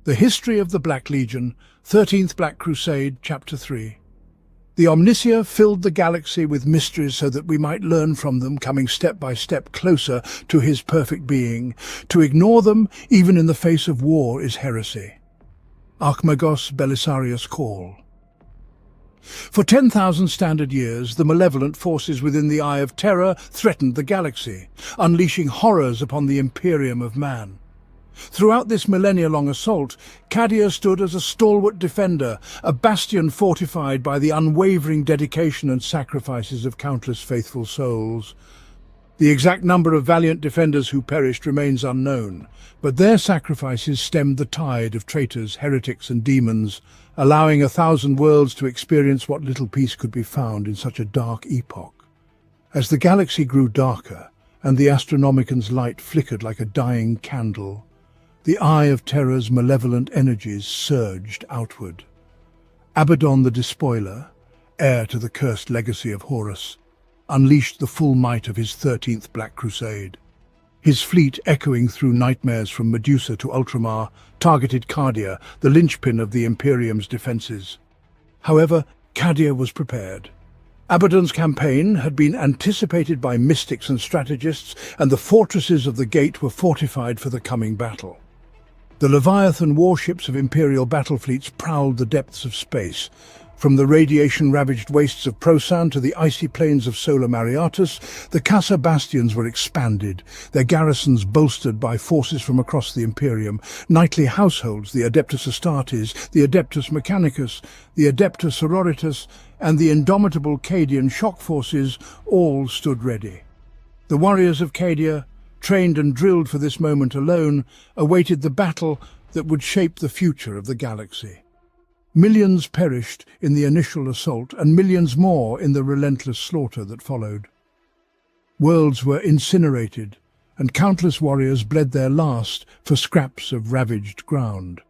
The History of the Black Legion, 13th Black Crusade, Chapter 3. The Omnicia filled the galaxy with mysteries so that we might learn from them, coming step by step closer to his perfect being. To ignore them, even in the face of war, is heresy. Archmagos Belisarius Call. For 10,000 standard years, the malevolent forces within the Eye of Terror threatened the galaxy, unleashing horrors upon the Imperium of man. Throughout this millennia-long assault, Cadia stood as a stalwart defender, a bastion fortified by the unwavering dedication and sacrifices of countless faithful souls. The exact number of valiant defenders who perished remains unknown, but their sacrifices stemmed the tide of traitors, heretics and demons, allowing 1,000 worlds to experience what little peace could be found in such a dark epoch. As the galaxy grew darker, and the Astronomican's light flickered like a dying candle, the Eye of Terror's malevolent energies surged outward. Abaddon the Despoiler, heir to the cursed legacy of Horus, unleashed the full might of his 13th Black Crusade. His fleet, echoing through nightmares from Medusa to Ultramar, targeted Cadia, the linchpin of the Imperium's defences. However, Cadia was prepared. Abaddon's campaign had been anticipated by mystics and strategists, and the fortresses of the Gate were fortified for the coming battle. The Leviathan warships of Imperial battle fleets prowled the depths of space. From the radiation-ravaged wastes of Prosan to the icy plains of Solar Mariatus, the Casa bastions were expanded, their garrisons bolstered by forces from across the Imperium. Knightly households, the Adeptus Astartes, the Adeptus Mechanicus, the Adeptus Sororitas, and the indomitable Cadian shock forces all stood ready. The warriors of Cadia, trained and drilled for this moment alone, awaited the battle that would shape the future of the galaxy. Millions perished in the initial assault, and millions more in the relentless slaughter that followed. Worlds were incinerated, and countless warriors bled their last for scraps of ravaged ground.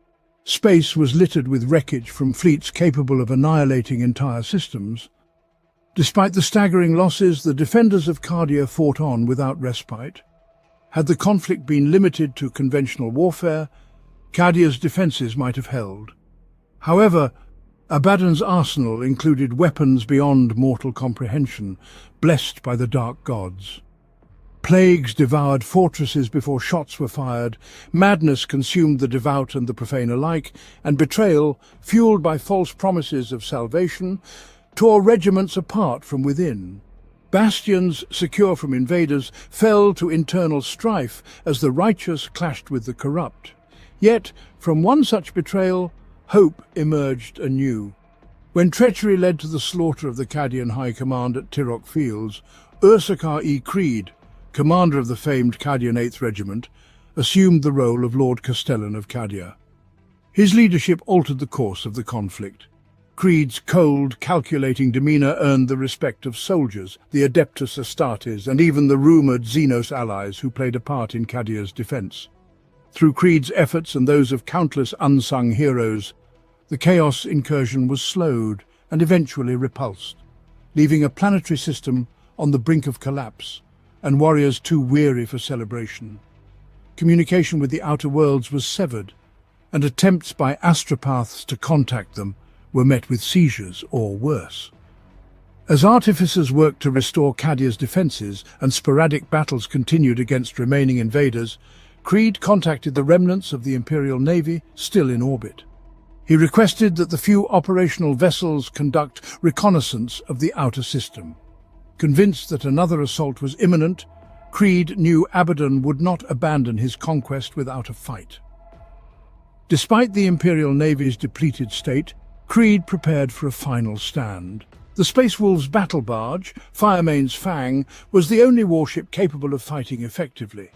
Space was littered with wreckage from fleets capable of annihilating entire systems. Despite the staggering losses, the defenders of Cadia fought on without respite. Had the conflict been limited to conventional warfare, Cadia's defences might have held. However, Abaddon's arsenal included weapons beyond mortal comprehension, blessed by the dark gods. Plagues devoured fortresses before shots were fired, madness consumed the devout and the profane alike, and betrayal, fueled by false promises of salvation, tore regiments apart from within. Bastions, secure from invaders, fell to internal strife as the righteous clashed with the corrupt. Yet, from one such betrayal, hope emerged anew. When treachery led to the slaughter of the Cadian High Command at Tirok Fields, Ursarkar E. Creed, commander of the famed Cadian 8th Regiment, assumed the role of Lord Castellan of Cadia. His leadership altered the course of the conflict. Creed's cold, calculating demeanour earned the respect of soldiers, the Adeptus Astartes, and even the rumoured Xenos allies who played a part in Cadia's defence. Through Creed's efforts and those of countless unsung heroes, the Chaos incursion was slowed and eventually repulsed, leaving a planetary system on the brink of collapse, and warriors too weary for celebration. Communication with the outer worlds was severed, and attempts by astropaths to contact them were met with seizures or worse. As artificers worked to restore Cadia's defences and sporadic battles continued against remaining invaders, Creed contacted the remnants of the Imperial Navy still in orbit. He requested that the few operational vessels conduct reconnaissance of the outer system. Convinced that another assault was imminent, Creed knew Abaddon would not abandon his conquest without a fight. Despite the Imperial Navy's depleted state, Creed prepared for a final stand. The Space Wolves battle barge, Firemane's Fang, was the only warship capable of fighting effectively.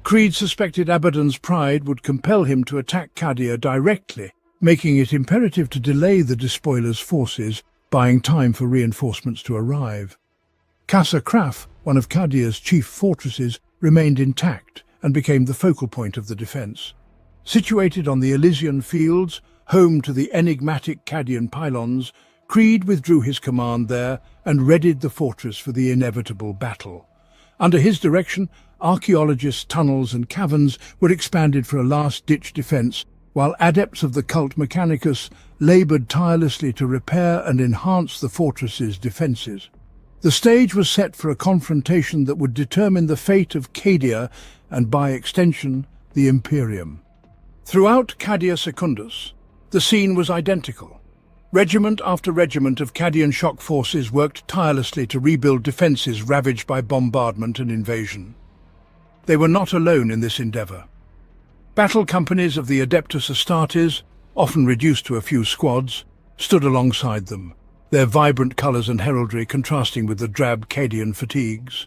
Creed suspected Abaddon's pride would compel him to attack Cadia directly, making it imperative to delay the Despoiler's forces, buying time for reinforcements to arrive. Casa Kraf, one of Cadia's chief fortresses, remained intact and became the focal point of the defence. Situated on the Elysian Fields, home to the enigmatic Cadian pylons, Creed withdrew his command there and readied the fortress for the inevitable battle. Under his direction, archaeologists' tunnels and caverns were expanded for a last-ditch defence, while adepts of the cult Mechanicus laboured tirelessly to repair and enhance the fortress's defences. The stage was set for a confrontation that would determine the fate of Cadia and, by extension, the Imperium. Throughout Cadia Secundus, the scene was identical. Regiment after regiment of Cadian shock forces worked tirelessly to rebuild defences ravaged by bombardment and invasion. They were not alone in this endeavour. Battle companies of the Adeptus Astartes, often reduced to a few squads, stood alongside them, their vibrant colours and heraldry contrasting with the drab Cadian fatigues.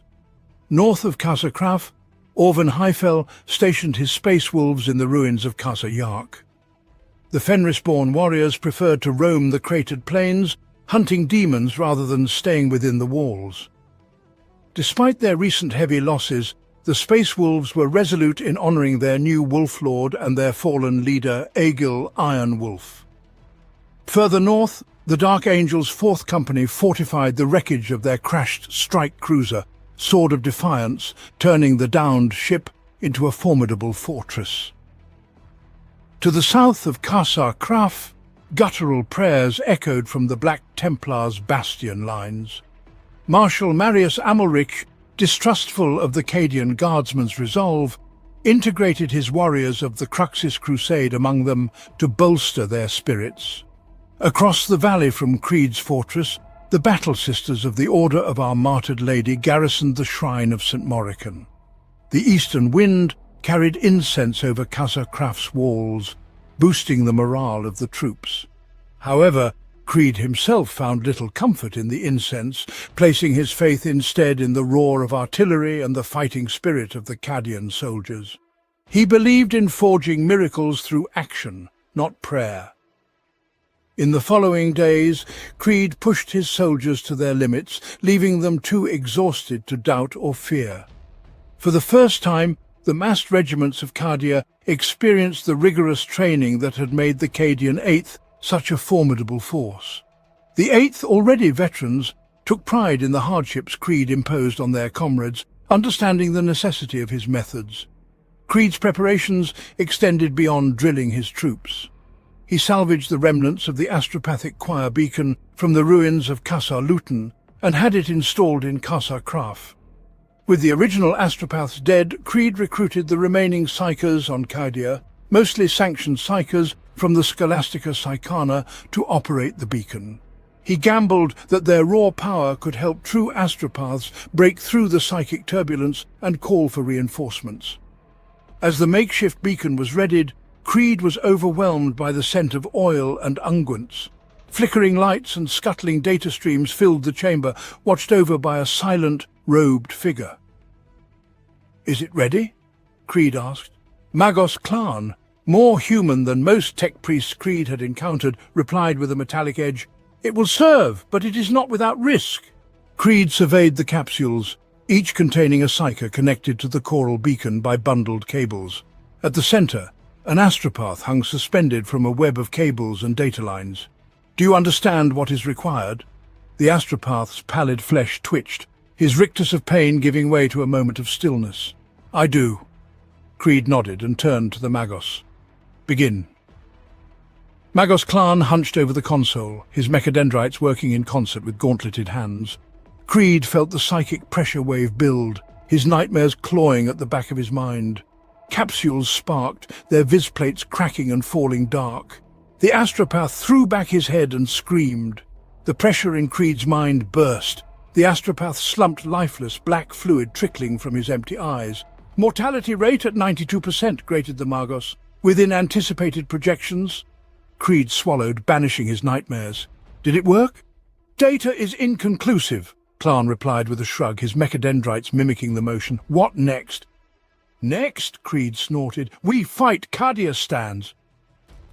North of Casa Kraf, Orvan Heifel stationed his space wolves in the ruins of Casa Yark. The Fenris-born warriors preferred to roam the cratered plains, hunting demons rather than staying within the walls. Despite their recent heavy losses, the Space Wolves were resolute in honouring their new Wolf Lord and their fallen leader, Aegil Iron Wolf. Further north, the Dark Angels' 4th Company fortified the wreckage of their crashed strike cruiser, Sword of Defiance, turning the downed ship into a formidable fortress. To the south of Casa Kraf, guttural prayers echoed from the Black Templars' bastion lines. Marshal Marius Amalric, distrustful of the Cadian guardsmen's resolve, integrated his warriors of the Cruxis Crusade among them to bolster their spirits. Across the valley from Creed's fortress, the Battle Sisters of the Order of Our Martyred Lady garrisoned the shrine of St. Morican. The eastern wind carried incense over Casa Kraf's walls, boosting the morale of the troops. However, Creed himself found little comfort in the incense, placing his faith instead in the roar of artillery and the fighting spirit of the Cadian soldiers. He believed in forging miracles through action, not prayer. In the following days, Creed pushed his soldiers to their limits, leaving them too exhausted to doubt or fear. For the first time, the massed regiments of Cadia experienced the rigorous training that had made the Cadian 8th such a formidable force. The 8th, already veterans, took pride in the hardships Creed imposed on their comrades, understanding the necessity of his methods. Creed's preparations extended beyond drilling his troops. He salvaged the remnants of the astropathic choir beacon from the ruins of Casa Luton and had it installed in Casa Kraf. With the original astropaths dead, Creed recruited the remaining psychers on Cadia, mostly sanctioned psychers from the Scholastica Psychana, to operate the beacon. He gambled that their raw power could help true astropaths break through the psychic turbulence and call for reinforcements. As the makeshift beacon was readied, Creed was overwhelmed by the scent of oil and unguents. Flickering lights and scuttling data streams filled the chamber, watched over by a silent, robed figure. "Is it ready?" Creed asked. Magos Klan, more human than most tech priests Creed had encountered, replied with a metallic edge, "It will serve, but it is not without risk." Creed surveyed the capsules, each containing a psyker connected to the choral beacon by bundled cables. At the center, an astropath hung suspended from a web of cables and data lines. "Do you understand what is required?" The astropath's pallid flesh twitched, his rictus of pain giving way to a moment of stillness. "I do." Creed nodded and turned to the Magos. "Begin." Magos Klan hunched over the console, his mechadendrites working in concert with gauntleted hands. Creed felt the psychic pressure wave build, his nightmares clawing at the back of his mind. Capsules sparked, their visplates cracking and falling dark. The astropath threw back his head and screamed. The pressure in Creed's mind burst. The astropath slumped lifeless, black fluid trickling from his empty eyes. "Mortality rate at 92%, grated the Magos. "Within anticipated projections." Creed swallowed, banishing his nightmares. "Did it work?" "Data is inconclusive," Klan replied with a shrug, his mechadendrites mimicking the motion. "What next?" "Next," Creed snorted, "we fight Cadia stands."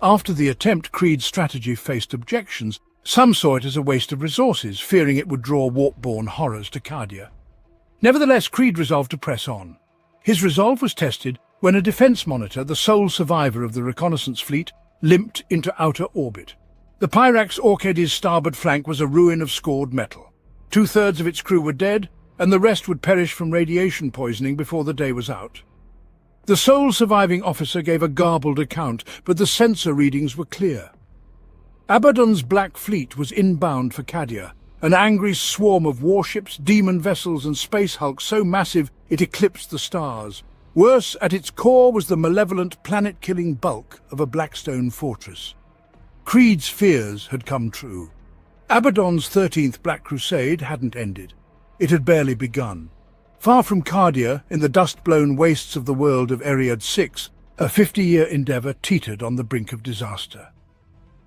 After the attempt, Creed's strategy faced objections. Some saw it as a waste of resources, fearing it would draw warp-born horrors to Cadia. Nevertheless, Creed resolved to press on. His resolve was tested when a defense monitor, the sole survivor of the reconnaissance fleet, limped into outer orbit. The Pyrax Orchid's starboard flank was a ruin of scored metal. 2/3 of its crew were dead, and the rest would perish from radiation poisoning before the day was out. The sole surviving officer gave a garbled account, but the sensor readings were clear. Abaddon's Black Fleet was inbound for Cadia, an angry swarm of warships, demon vessels and space hulks so massive it eclipsed the stars. Worse, at its core was the malevolent, planet-killing bulk of a Blackstone fortress. Creed's fears had come true. Abaddon's 13th Black Crusade hadn't ended. It had barely begun. Far from Cadia, in the dust-blown wastes of the world of Eriad VI, a 50-year endeavour teetered on the brink of disaster.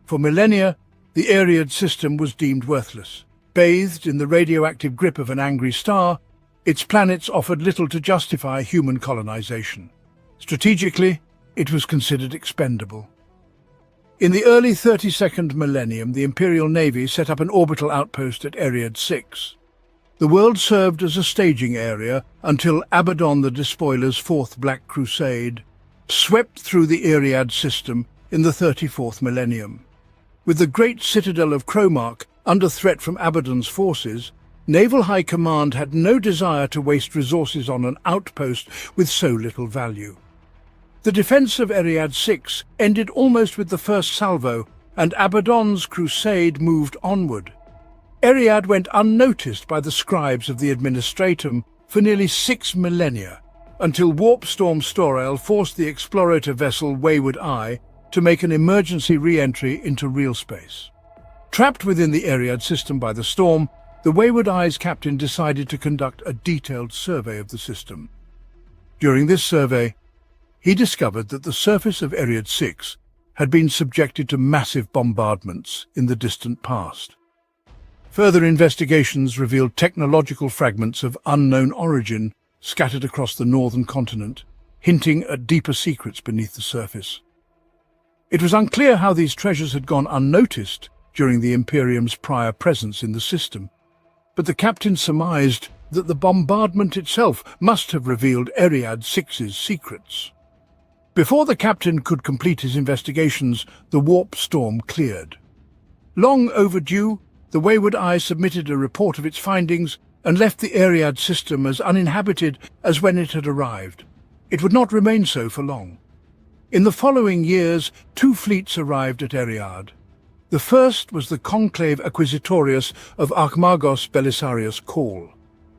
For millennia, the Eriad system was deemed worthless. Bathed in the radioactive grip of an angry star, its planets offered little to justify human colonization. Strategically, it was considered expendable. In the early 32nd millennium, the Imperial Navy set up an orbital outpost at Eriad VI. The world served as a staging area until Abaddon the Despoiler's Fourth Black Crusade swept through the Eriad system in the 34th millennium. With the great citadel of Cromark under threat from Abaddon's forces, Naval High Command had no desire to waste resources on an outpost with so little value. The defence of Eriad VI ended almost with the first salvo, and Abaddon's crusade moved onward. Eriad went unnoticed by the scribes of the Administratum for nearly 6 millennia, until Warp Storm Storel forced the explorator vessel Wayward Eye to make an emergency re-entry into real space. Trapped within the Eriad system by the storm, the Wayward Eye's captain decided to conduct a detailed survey of the system. During this survey, he discovered that the surface of Eriad VI had been subjected to massive bombardments in the distant past. Further investigations revealed technological fragments of unknown origin scattered across the northern continent, hinting at deeper secrets beneath the surface. It was unclear how these treasures had gone unnoticed during the Imperium's prior presence in the system, but the captain surmised that the bombardment itself must have revealed Eriad VI's secrets. Before the captain could complete his investigations, the warp storm cleared. Long overdue, the Wayward Eye submitted a report of its findings and left the Eriad system as uninhabited as when it had arrived. It would not remain so for long. In the following years, 2 fleets arrived at Eriad. The first was the Conclave Acquisitorius of Archmagos Belisarius Call.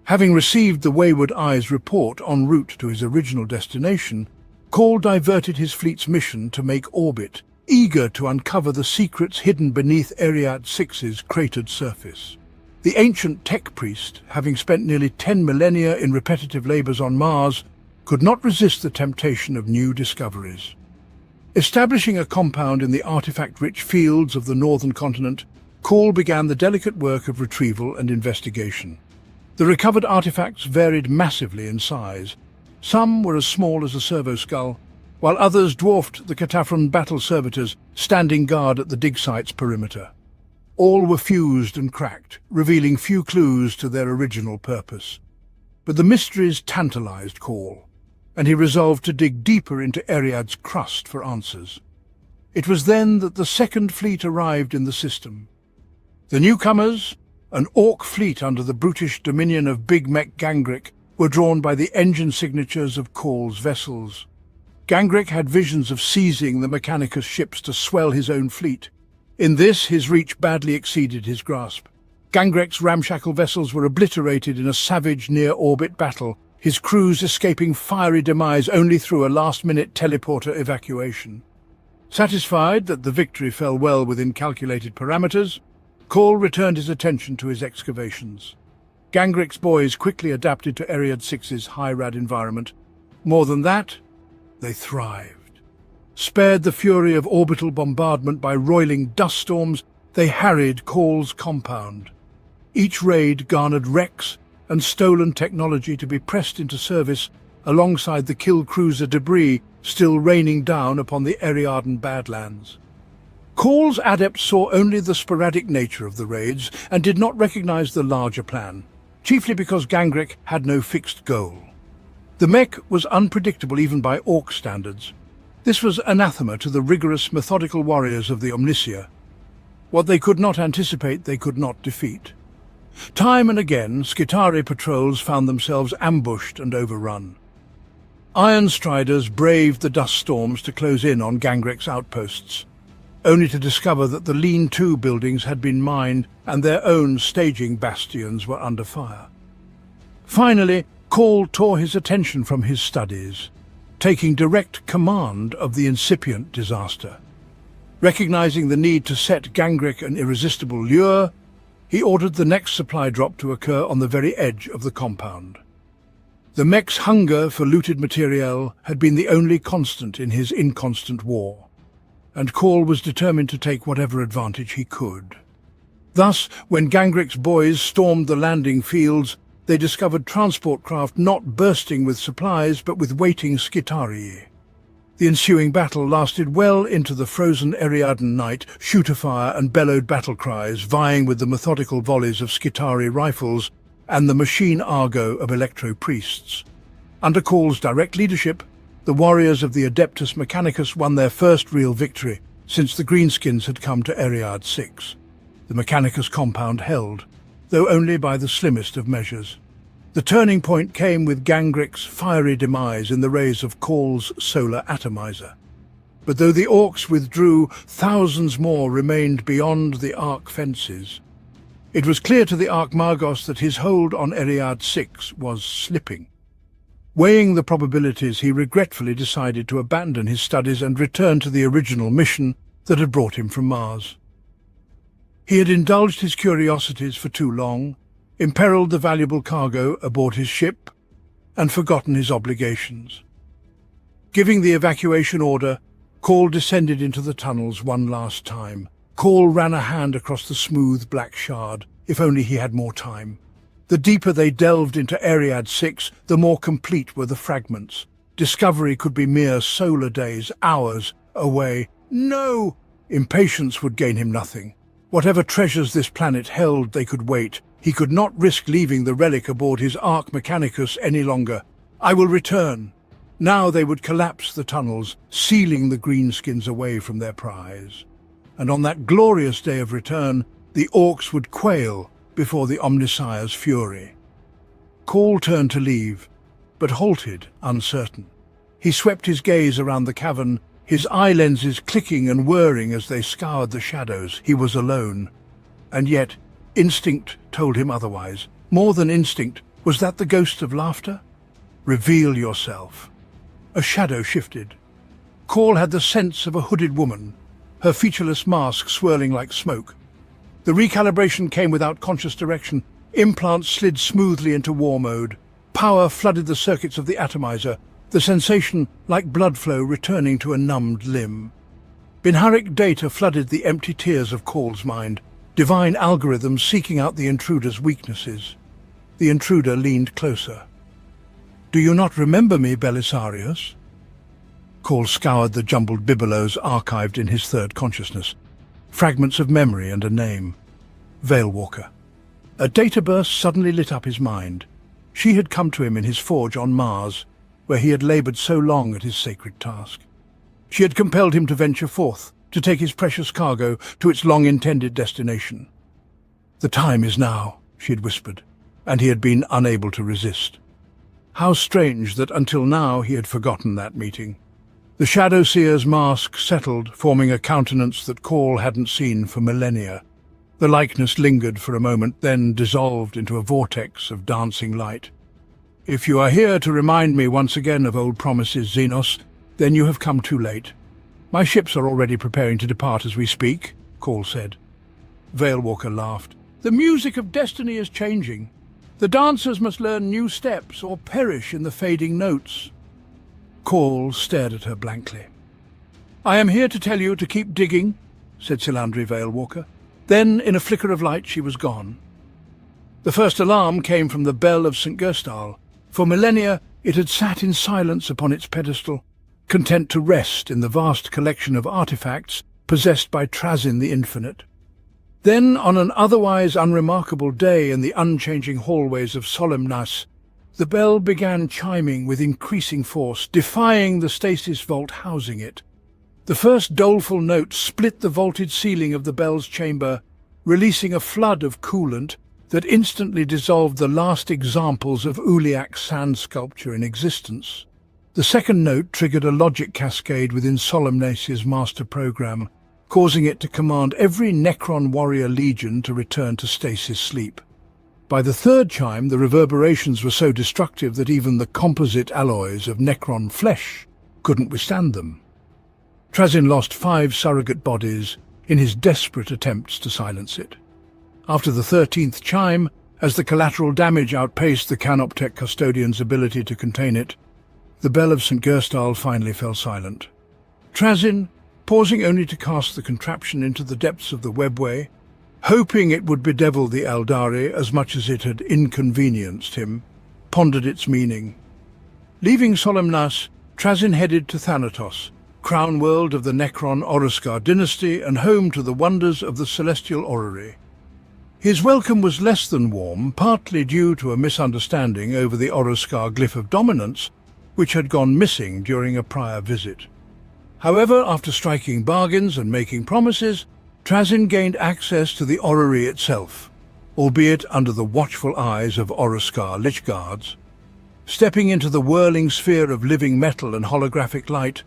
Having received the Wayward Eye's report en route to his original destination, Call diverted his fleet's mission to make orbit, eager to uncover the secrets hidden beneath Eriad VI's cratered surface. The ancient tech priest, having spent nearly 10 millennia in repetitive labours on Mars, could not resist the temptation of new discoveries. Establishing a compound in the artifact-rich fields of the northern continent, Call began the delicate work of retrieval and investigation. The recovered artifacts varied massively in size. Some were as small as a servo skull, while others dwarfed the Cataphren battle servitors standing guard at the dig site's perimeter. All were fused and cracked, revealing few clues to their original purpose. But the mysteries tantalized Call, and he resolved to dig deeper into Eriad's crust for answers. It was then that the Second Fleet arrived in the system. The newcomers, an Orc fleet under the brutish dominion of Big Mech Gangrick, were drawn by the engine signatures of Call's vessels. Gangrick had visions of seizing the Mechanicus ships to swell his own fleet. In this, his reach badly exceeded his grasp. Gangrick's ramshackle vessels were obliterated in a savage near-orbit battle, his crews escaping fiery demise only through a last-minute teleporter evacuation. Satisfied that the victory fell well within calculated parameters, Call returned his attention to his excavations. Gangrick's boys quickly adapted to Eriad VI's high-rad environment. More than that, they thrived. Spared the fury of orbital bombardment by roiling dust storms, they harried Call's compound. Each raid garnered wrecks and stolen technology to be pressed into service alongside the kill cruiser debris still raining down upon the Eriadan Badlands. Call's adepts saw only the sporadic nature of the raids and did not recognize the larger plan, chiefly because Gangrick had no fixed goal. The mech was unpredictable even by Orc standards. This was anathema to the rigorous, methodical warriors of the Omnicia. What they could not anticipate, they could not defeat. Time and again, Skitarii patrols found themselves ambushed and overrun. Iron Striders braved the dust storms to close in on Gangrek's outposts, only to discover that the lean-to buildings had been mined and their own staging bastions were under fire. Finally, Call tore his attention from his studies, taking direct command of the incipient disaster. Recognizing the need to set Gangrek an irresistible lure, he ordered the next supply drop to occur on the very edge of the compound. The mech's hunger for looted materiel had been the only constant in his inconstant war, and Call was determined to take whatever advantage he could. Thus, when Gangrek's boys stormed the landing fields, they discovered transport craft not bursting with supplies but with waiting Skitarii. The ensuing battle lasted well into the frozen Eriadan night, shooter fire and bellowed battle cries vying with the methodical volleys of Skitari rifles and the machine argo of electro-priests. Under Call's direct leadership, the warriors of the Adeptus Mechanicus won their first real victory since the Greenskins had come to Eriad 6. The Mechanicus compound held, though only by the slimmest of measures. The turning point came with Gangrek's fiery demise in the rays of Call's solar atomizer. But though the orcs withdrew, thousands more remained beyond the Ark fences. It was clear to the Archmagos that his hold on Eriad 6 was slipping. Weighing the probabilities, he regretfully decided to abandon his studies and return to the original mission that had brought him from Mars. He had indulged his curiosities for too long, imperiled the valuable cargo aboard his ship, and forgotten his obligations. Giving the evacuation order, Call descended into the tunnels one last time. Call ran a hand across the smooth black shard, if only he had more time. The deeper they delved into Eriad 6, the more complete were the fragments. Discovery could be mere solar days, hours away. No! Impatience would gain him nothing. Whatever treasures this planet held, they could wait. He could not risk leaving the relic aboard his Ark Mechanicus any longer. I will return. Now they would collapse the tunnels, sealing the Greenskins away from their prize. And on that glorious day of return, the orcs would quail before the Omnissiah's fury. Call turned to leave, but halted, uncertain. He swept his gaze around the cavern, his eye lenses clicking and whirring as they scoured the shadows. He was alone. And yet, instinct told him otherwise. More than instinct, was that the ghost of laughter? Reveal yourself. A shadow shifted. Call had the sense of a hooded woman, her featureless mask swirling like smoke. The recalibration came without conscious direction. Implants slid smoothly into war mode. Power flooded the circuits of the atomizer, the sensation like blood flow returning to a numbed limb. Binharic data flooded the empty tiers of Call's mind, divine algorithms seeking out the intruder's weaknesses. The intruder leaned closer. "Do you not remember me, Belisarius?" Call scoured the jumbled bibelots archived in his third consciousness. Fragments of memory and a name. Veilwalker. A data burst suddenly lit up his mind. She had come to him in his forge on Mars, where he had laboured so long at his sacred task. She had compelled him to venture forth, to take his precious cargo to its long-intended destination. "The time is now," she had whispered, and he had been unable to resist. How strange that until now he had forgotten that meeting. The Shadow Seer's mask settled, forming a countenance that Call hadn't seen for millennia. The likeness lingered for a moment, then dissolved into a vortex of dancing light. "If you are here to remind me once again of old promises, Xenos, then you have come too late. My ships are already preparing to depart as we speak," Call said. Veilwalker laughed. "The music of destiny is changing. The dancers must learn new steps or perish in the fading notes." Call stared at her blankly. "I am here to tell you to keep digging," said Silandri Veilwalker. Then, in a flicker of light, she was gone. The first alarm came from the bell of St. Gerstal. For millennia, it had sat in silence upon its pedestal, content to rest in the vast collection of artifacts possessed by Trazin the Infinite. Then, on an otherwise unremarkable day in the unchanging hallways of Solemnas, the bell began chiming with increasing force, defying the stasis vault housing it. The first doleful note split the vaulted ceiling of the bell's chamber, releasing a flood of coolant that instantly dissolved the last examples of Uliak's sand sculpture in existence. The second note triggered a logic cascade within Solemnace's master program, causing it to command every Necron warrior legion to return to stasis sleep. By the third chime, the reverberations were so destructive that even the composite alloys of Necron flesh couldn't withstand them. Trazyn lost 5 surrogate bodies in his desperate attempts to silence it. After the 13th chime, as the collateral damage outpaced the Canoptech custodian's ability to contain it, the bell of St. Gerstal finally fell silent. Trazyn, pausing only to cast the contraption into the depths of the webway, hoping it would bedevil the Eldari as much as it had inconvenienced him, pondered its meaning. Leaving Solemnas, Trazyn headed to Thanatos, crown world of the Necron Ursarkar dynasty and home to the wonders of the celestial orrery. His welcome was less than warm, partly due to a misunderstanding over the Ursarkar glyph of dominance, which had gone missing during a prior visit. However, after striking bargains and making promises, Trazyn gained access to the orrery itself, albeit under the watchful eyes of Ursarkar lich guards. Stepping into the whirling sphere of living metal and holographic light,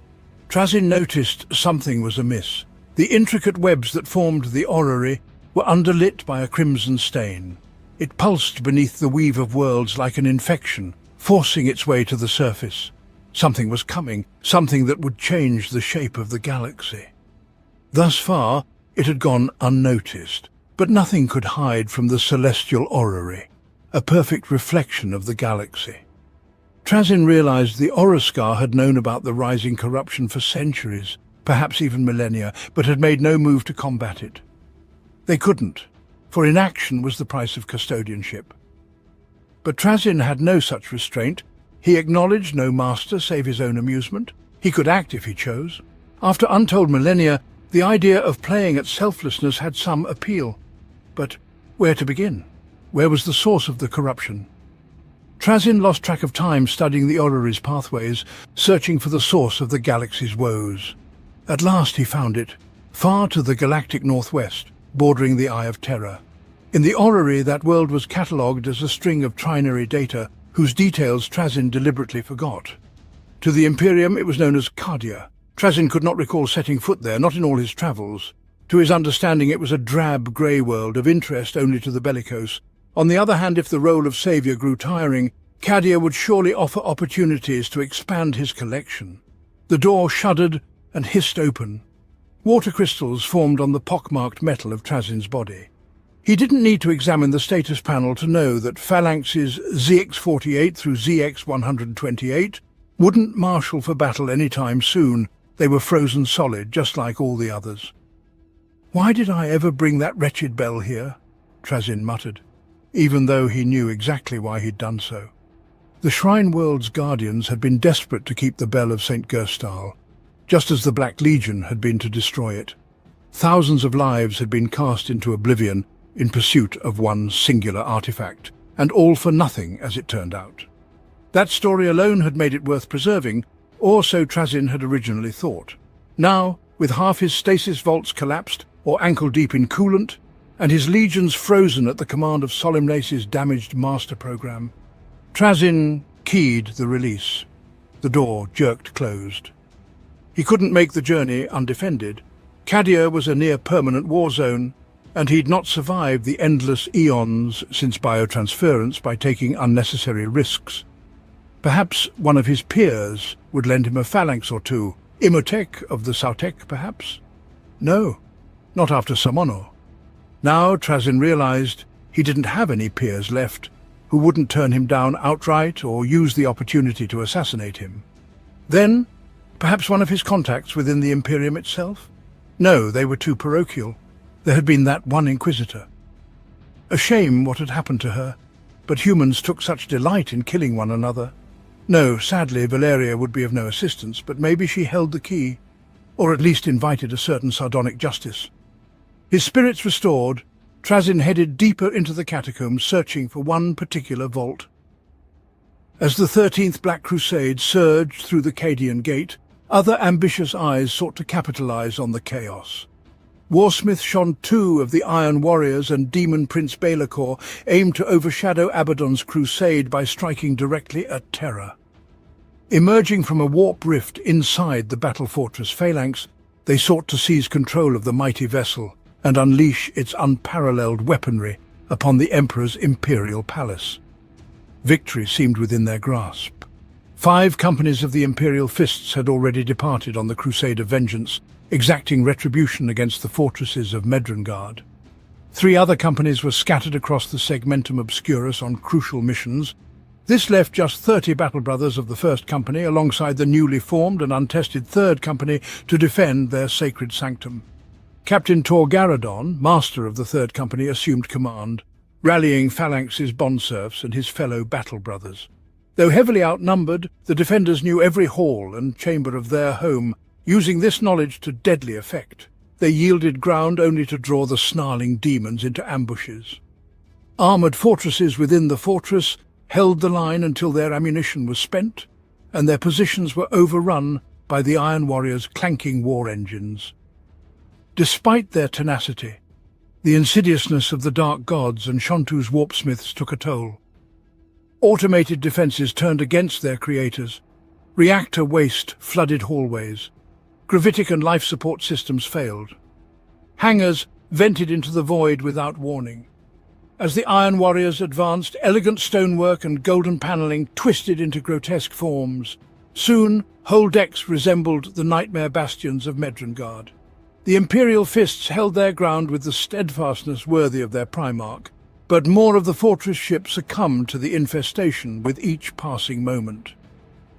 Trazyn noticed something was amiss. The intricate webs that formed the orrery were underlit by a crimson stain. It pulsed beneath the weave of worlds like an infection, forcing its way to the surface. Something was coming, something that would change the shape of the galaxy. Thus far, it had gone unnoticed, but nothing could hide from the celestial orrery, a perfect reflection of the galaxy. Trazyn realized the Ursarkar had known about the rising corruption for centuries, perhaps even millennia, but had made no move to combat it. They couldn't, for inaction was the price of custodianship. But Trazyn had no such restraint. He acknowledged no master save his own amusement. He could act if he chose. After untold millennia, the idea of playing at selflessness had some appeal. But where to begin? Where was the source of the corruption? Trazyn lost track of time studying the orrery's pathways, searching for the source of the galaxy's woes. At last he found it, far to the galactic northwest, bordering the Eye of Terror. In the orrery, that world was catalogued as a string of trinary data, whose details Trazyn deliberately forgot. To the Imperium, it was known as Cardia. Trazyn could not recall setting foot there, not in all his travels. To his understanding, it was a drab, grey world of interest only to the bellicose. On the other hand, if the role of saviour grew tiring, Cardia would surely offer opportunities to expand his collection. The door shuddered and hissed open. Water crystals formed on the pockmarked metal of Trazyn's body. He didn't need to examine the status panel to know that phalanxes ZX-48 through ZX-128 wouldn't marshal for battle any time soon. They were frozen solid, just like all the others. "Why did I ever bring that wretched bell here?" Trazyn muttered, even though he knew exactly why he'd done so. The Shrine World's guardians had been desperate to keep the bell of St. Gerstal, just as the Black Legion had been to destroy it. Thousands of lives had been cast into oblivion in pursuit of one singular artifact, and all for nothing, as it turned out. That story alone had made it worth preserving, or so Trazyn had originally thought. Now, with half his stasis vaults collapsed or ankle-deep in coolant, and his legions frozen at the command of Solemnace's damaged master program, Trazyn keyed the release. The door jerked closed. He couldn't make the journey undefended. Cardia was a near-permanent war zone, and he'd not survived the endless eons since biotransference by taking unnecessary risks. Perhaps one of his peers would lend him a phalanx or two. Imhotep of the Sautek, perhaps? No, not after Samono. Now Trazyn realized he didn't have any peers left who wouldn't turn him down outright or use the opportunity to assassinate him. Then, perhaps one of his contacts within the Imperium itself? No, they were too parochial. There had been that one Inquisitor. A shame what had happened to her, but humans took such delight in killing one another. No, sadly, Valeria would be of no assistance, but maybe she held the key, or at least invited a certain sardonic justice. His spirits restored, Trazyn headed deeper into the catacombs, searching for one particular vault. As the 13th Black Crusade surged through the Cadian Gate, other ambitious eyes sought to capitalize on the chaos. Warsmith Shon II of the Iron Warriors and Demon Prince Balakor aimed to overshadow Abaddon's crusade by striking directly at Terra. Emerging from a warp rift inside the battle fortress Phalanx, they sought to seize control of the mighty vessel and unleash its unparalleled weaponry upon the Emperor's imperial palace. Victory seemed within their grasp. 5 companies of the Imperial Fists had already departed on the crusade of vengeance, exacting retribution against the fortresses of Medrengard. 3 other companies were scattered across the Segmentum Obscurus on crucial missions. This left just 30 battle brothers of the First Company alongside the newly formed and untested Third Company to defend their sacred sanctum. Captain Tor Garadon, master of the Third Company, assumed command, rallying Phalanx's bondserfs and his fellow battle brothers. Though heavily outnumbered, the defenders knew every hall and chamber of their home, using this knowledge to deadly effect. They yielded ground only to draw the snarling demons into ambushes. Armoured fortresses within the fortress held the line until their ammunition was spent, and their positions were overrun by the Iron Warriors' clanking war engines. Despite their tenacity, the insidiousness of the Dark Gods and Shontu's warpsmiths took a toll. Automated defences turned against their creators. Reactor waste flooded hallways. Gravitic and life support systems failed. Hangars vented into the void without warning. As the Iron Warriors advanced, elegant stonework and golden panelling twisted into grotesque forms. Soon, whole decks resembled the nightmare bastions of Medrengard. The Imperial Fists held their ground with the steadfastness worthy of their Primarch, but more of the fortress ships succumbed to the infestation with each passing moment.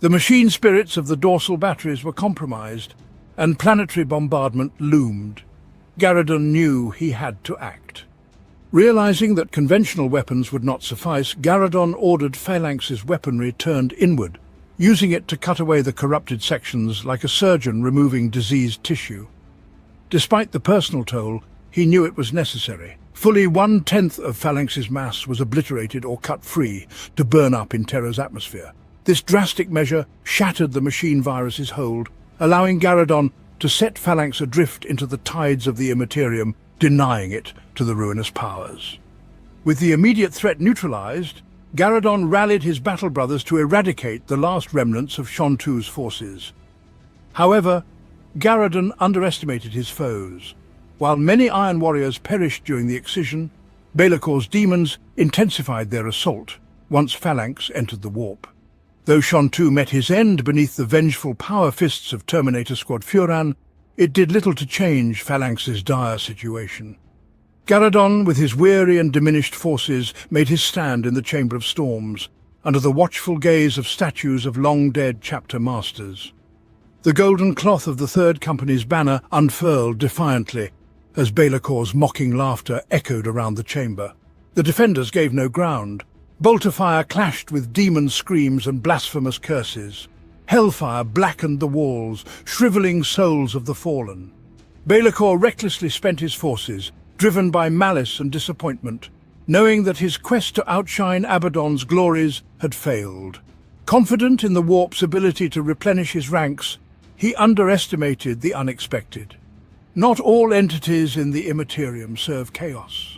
The machine spirits of the dorsal batteries were compromised, and planetary bombardment loomed. Garadon knew he had to act. Realizing that conventional weapons would not suffice, Garadon ordered Phalanx's weaponry turned inward, using it to cut away the corrupted sections like a surgeon removing diseased tissue. Despite the personal toll, he knew it was necessary. Fully 1/10 of Phalanx's mass was obliterated or cut free to burn up in Terra's atmosphere. This drastic measure shattered the machine virus's hold, allowing Garadon to set Phalanx adrift into the tides of the Immaterium, denying it to the ruinous powers. With the immediate threat neutralized, Garadon rallied his battle brothers to eradicate the last remnants of Shontu's forces. However, Garadon underestimated his foes. While many Iron Warriors perished during the excision, Be'lakor's demons intensified their assault once Phalanx entered the warp. Though Shontu met his end beneath the vengeful power fists of Terminator Squad Furan, it did little to change Phalanx's dire situation. Garadon, with his weary and diminished forces, made his stand in the Chamber of Storms, under the watchful gaze of statues of long-dead chapter masters. The golden cloth of the Third Company's banner unfurled defiantly, as Be'lakor's mocking laughter echoed around the chamber. The defenders gave no ground. Bolter fire clashed with demon screams and blasphemous curses. Hellfire blackened the walls, shriveling souls of the fallen. Be'lakor recklessly spent his forces, driven by malice and disappointment, knowing that his quest to outshine Abaddon's glories had failed. Confident in the warp's ability to replenish his ranks, he underestimated the unexpected. Not all entities in the Immaterium serve chaos.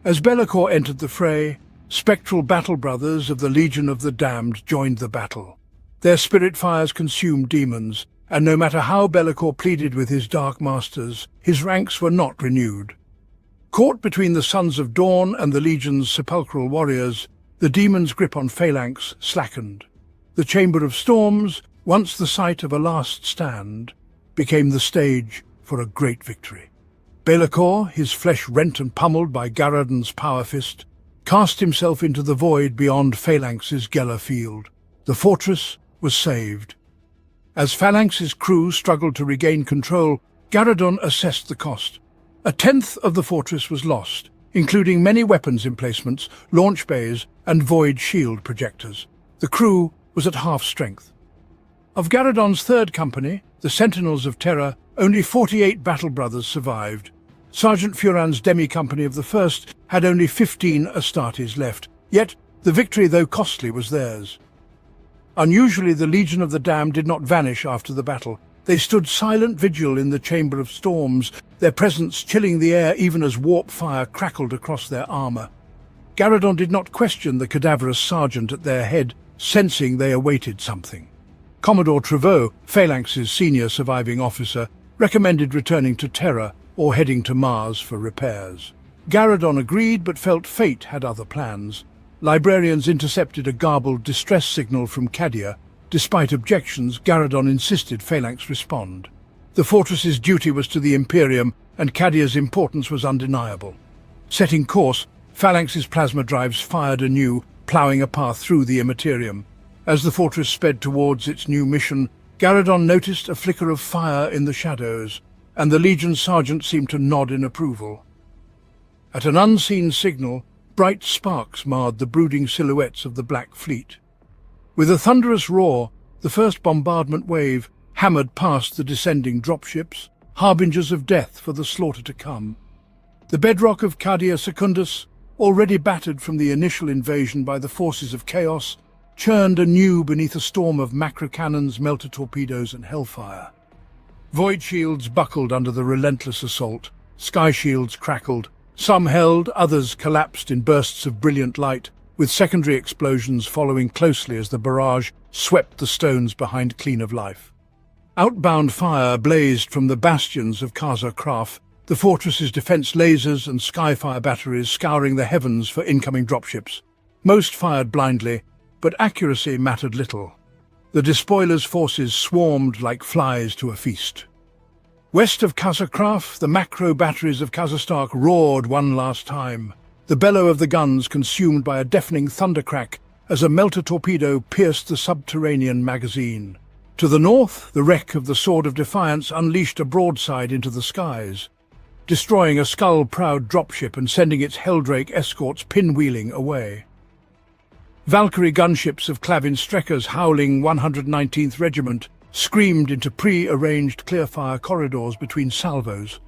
As Be'lakor entered the fray, spectral battle brothers of the Legion of the Damned joined the battle. Their spirit fires consumed demons, and no matter how Be'lakor pleaded with his Dark Masters, his ranks were not renewed. Caught between the Sons of Dawn and the Legion's sepulchral warriors, the demons' grip on Phalanx slackened. The Chamber of Storms, once the site of a last stand, became the stage for a great victory. Be'lakor, his flesh rent and pummeled by Garadon's power fist, cast himself into the void beyond Phalanx's Geller field. The fortress was saved. As Phalanx's crew struggled to regain control, Garadon assessed the cost. 1/10 of the fortress was lost, including many weapons emplacements, launch bays, and void shield projectors. The crew was at half strength. Of Garadon's Third Company, the Sentinels of Terra, only 48 battle brothers survived. Sergeant Furan's demi-company of the First had only 15 Astartes left, yet the victory, though costly, was theirs. Unusually, the Legion of the Damned did not vanish after the battle. They stood silent vigil in the Chamber of Storms, their presence chilling the air even as warp fire crackled across their armor. Garadon did not question the cadaverous sergeant at their head, sensing they awaited something. Commodore Treveau, Phalanx's senior surviving officer, recommended returning to Terra or heading to Mars for repairs. Garradon agreed but felt fate had other plans. Librarians intercepted a garbled distress signal from Cadia. Despite objections, Garradon insisted Phalanx respond. The fortress's duty was to the Imperium, and Cadia's importance was undeniable. Setting course, Phalanx's plasma drives fired anew, ploughing a path through the Immaterium. As the fortress sped towards its new mission, Garradon noticed a flicker of fire in the shadows, and the Legion sergeant seemed to nod in approval. At an unseen signal, bright sparks marred the brooding silhouettes of the Black Fleet. With a thunderous roar, the first bombardment wave hammered past the descending dropships, harbingers of death for the slaughter to come. The bedrock of Cadia Secundus, already battered from the initial invasion by the forces of chaos, churned anew beneath a storm of macrocannons, melter torpedoes, and hellfire. Void shields buckled under the relentless assault, sky shields crackled. Some held, others collapsed in bursts of brilliant light, with secondary explosions following closely as the barrage swept the stones behind Clean of Life. Outbound fire blazed from the bastions of Casa Kraf, the fortress's defense lasers and skyfire batteries scouring the heavens for incoming dropships. Most fired blindly, but accuracy mattered little. The despoiler's forces swarmed like flies to a feast. West of Casa Kraf, the macro batteries of Kazastark roared one last time, the bellow of the guns consumed by a deafening thundercrack as a melter torpedo pierced the subterranean magazine. To the north, the wreck of the Sword of Defiance unleashed a broadside into the skies, destroying a skull-proud dropship and sending its Helldrake escorts pinwheeling away. Valkyrie gunships of Clavin Strecker's howling 119th Regiment screamed into pre-arranged clear-fire corridors between salvos,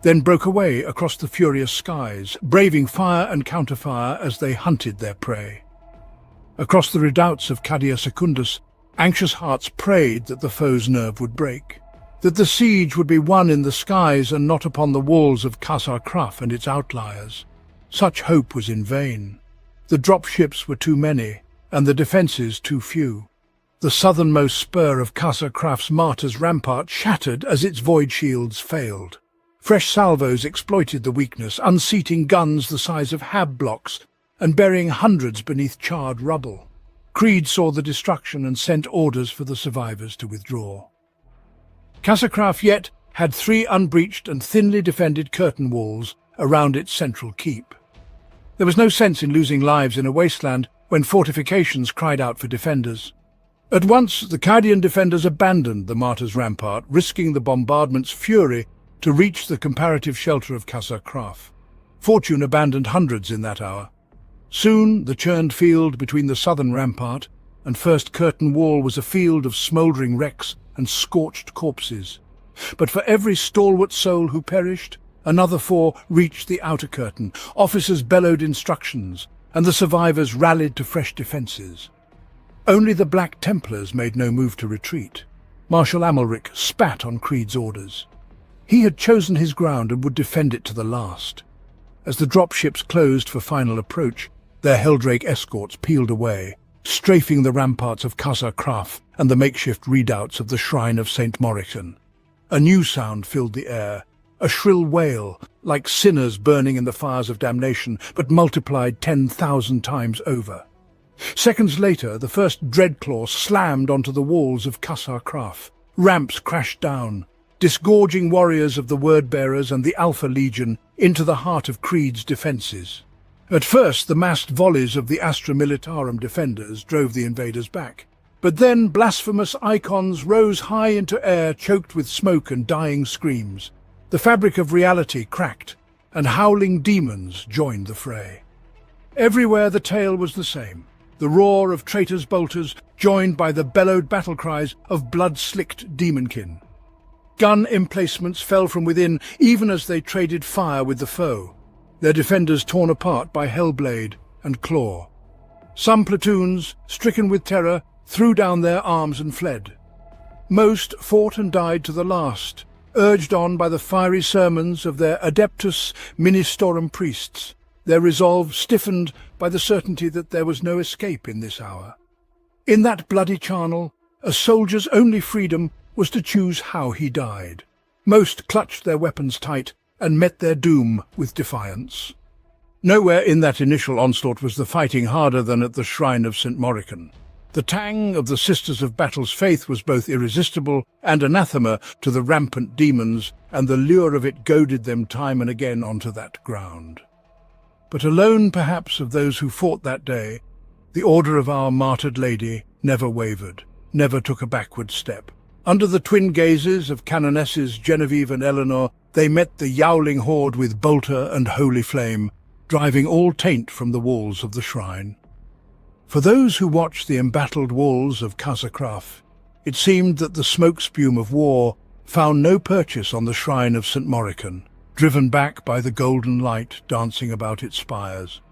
then broke away across the furious skies, braving fire and counterfire as they hunted their prey. Across the redoubts of Cadia Secundus, anxious hearts prayed that the foe's nerve would break, that the siege would be won in the skies and not upon the walls of Casa Kraf and its outliers. Such hope was in vain. The dropships were too many, and the defences too few. The southernmost spur of Casa Kraf's martyr's rampart shattered as its void shields failed. Fresh salvos exploited the weakness, unseating guns the size of hab blocks and burying hundreds beneath charred rubble. Creed saw the destruction and sent orders for the survivors to withdraw. Casa Kraf yet had 3 unbreached and thinly defended curtain walls around its central keep. There was no sense in losing lives in a wasteland when fortifications cried out for defenders. At once, the Cadian defenders abandoned the martyr's rampart, risking the bombardment's fury to reach the comparative shelter of Casa Kraf. Fortune abandoned hundreds in that hour. Soon, the churned field between the southern rampart and first curtain wall was a field of smouldering wrecks and scorched corpses. But for every stalwart soul who perished, another 4 reached the outer curtain. Officers bellowed instructions, and the survivors rallied to fresh defences. Only the Black Templars made no move to retreat. Marshal Amalric spat on Creed's orders. He had chosen his ground and would defend it to the last. As the dropships closed for final approach, their Helldrake escorts peeled away, strafing the ramparts of Casa Kraf and the makeshift redoubts of the Shrine of St. Morican. A new sound filled the air, a shrill wail, like sinners burning in the fires of damnation, but multiplied 10,000 times over. Seconds later, the first Dreadclaw slammed onto the walls of Casa Kraf. Ramps crashed down, disgorging warriors of the Word-Bearers and the Alpha Legion into the heart of Creed's defences. At first, the massed volleys of the Astra Militarum defenders drove the invaders back. But then blasphemous icons rose high into air, choked with smoke and dying screams. The fabric of reality cracked, and howling demons joined the fray. Everywhere the tale was the same. The roar of traitors' bolters, joined by the bellowed battle cries of blood-slicked demonkin. Gun emplacements fell from within, even as they traded fire with the foe, their defenders torn apart by Hellblade and Claw. Some platoons, stricken with terror, threw down their arms and fled. Most fought and died to the last, urged on by the fiery sermons of their Adeptus Ministorum priests, their resolve stiffened by the certainty that there was no escape in this hour. In that bloody charnel, A soldier's only freedom was to choose how he died. Most clutched their weapons tight and met their doom with defiance. Nowhere in that initial onslaught was the fighting harder than at the shrine of St. Morican. The tang of the Sisters of Battle's faith was both irresistible and anathema to the rampant demons, and the lure of it goaded them time and again onto that ground. But alone, perhaps, of those who fought that day, the order of our martyred lady never wavered, never took a backward step. Under the twin gazes of Canonesses Genevieve and Eleanor, they met the yowling horde with bolter and holy flame, driving all taint from the walls of the shrine. For those who watched the embattled walls of Casa Craf, it seemed that the smoke spume of war found no purchase on the shrine of St. Morican, driven back by the golden light dancing about its spires.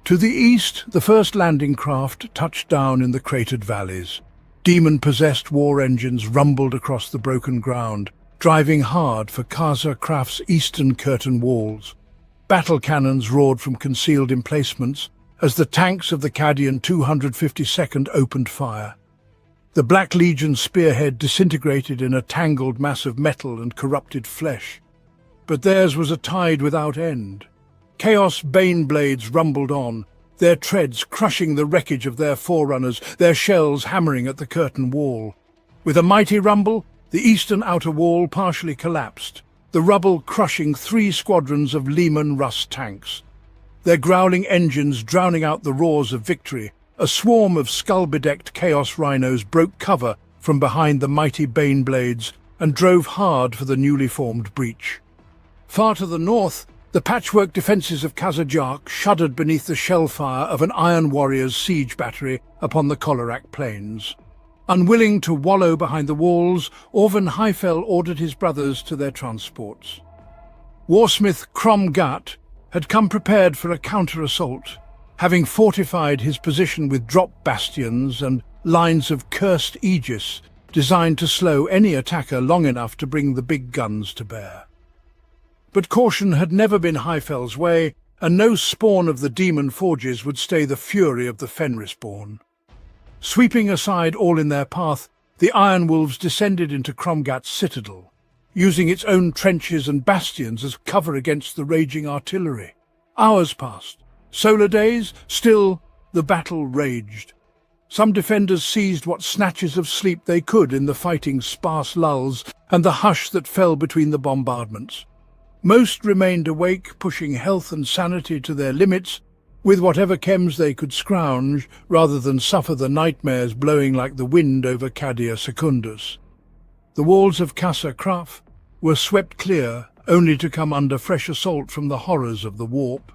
To the east, the first landing craft touched down in the cratered valleys. Demon-possessed war engines rumbled across the broken ground, driving hard for Casa Craf's eastern curtain walls. Battle cannons roared from concealed emplacements as the tanks of the Cadian 252nd opened fire. The Black Legion's spearhead disintegrated in a tangled mass of metal and corrupted flesh. But theirs was a tide without end. Chaos Bane blades rumbled on, their treads crushing the wreckage of their forerunners, their shells hammering at the curtain wall. With a mighty rumble, the eastern outer wall partially collapsed, the rubble crushing 3 squadrons of Lehman Russ tanks. Their growling engines drowning out the roars of victory, a swarm of skull-bedecked Chaos Rhinos broke cover from behind the mighty Bane blades and drove hard for the newly formed breach. Far to the north, the patchwork defences of Kazajark shuddered beneath the shell fire of an Iron Warrior's siege battery upon the Kolorak plains. Unwilling to wallow behind the walls, Orvan Heifel ordered his brothers to their transports. Warsmith Cromgat had come prepared for a counter-assault, having fortified his position with drop bastions and lines of cursed aegis designed to slow any attacker long enough to bring the big guns to bear. But caution had never been Heifel's way, and no spawn of the demon forges would stay the fury of the Fenrisborn. Sweeping aside all in their path, the Iron Wolves descended into Cromgat's citadel, using its own trenches and bastions as cover against the raging artillery. Hours passed. Solar days, still the battle raged. Some defenders seized what snatches of sleep they could in the fighting's sparse lulls and the hush that fell between the bombardments. Most remained awake, pushing health and sanity to their limits, with whatever chems they could scrounge, rather than suffer the nightmares blowing like the wind over Cadia Secundus. The walls of Casa Craf were swept clear, only to come under fresh assault from the horrors of the warp.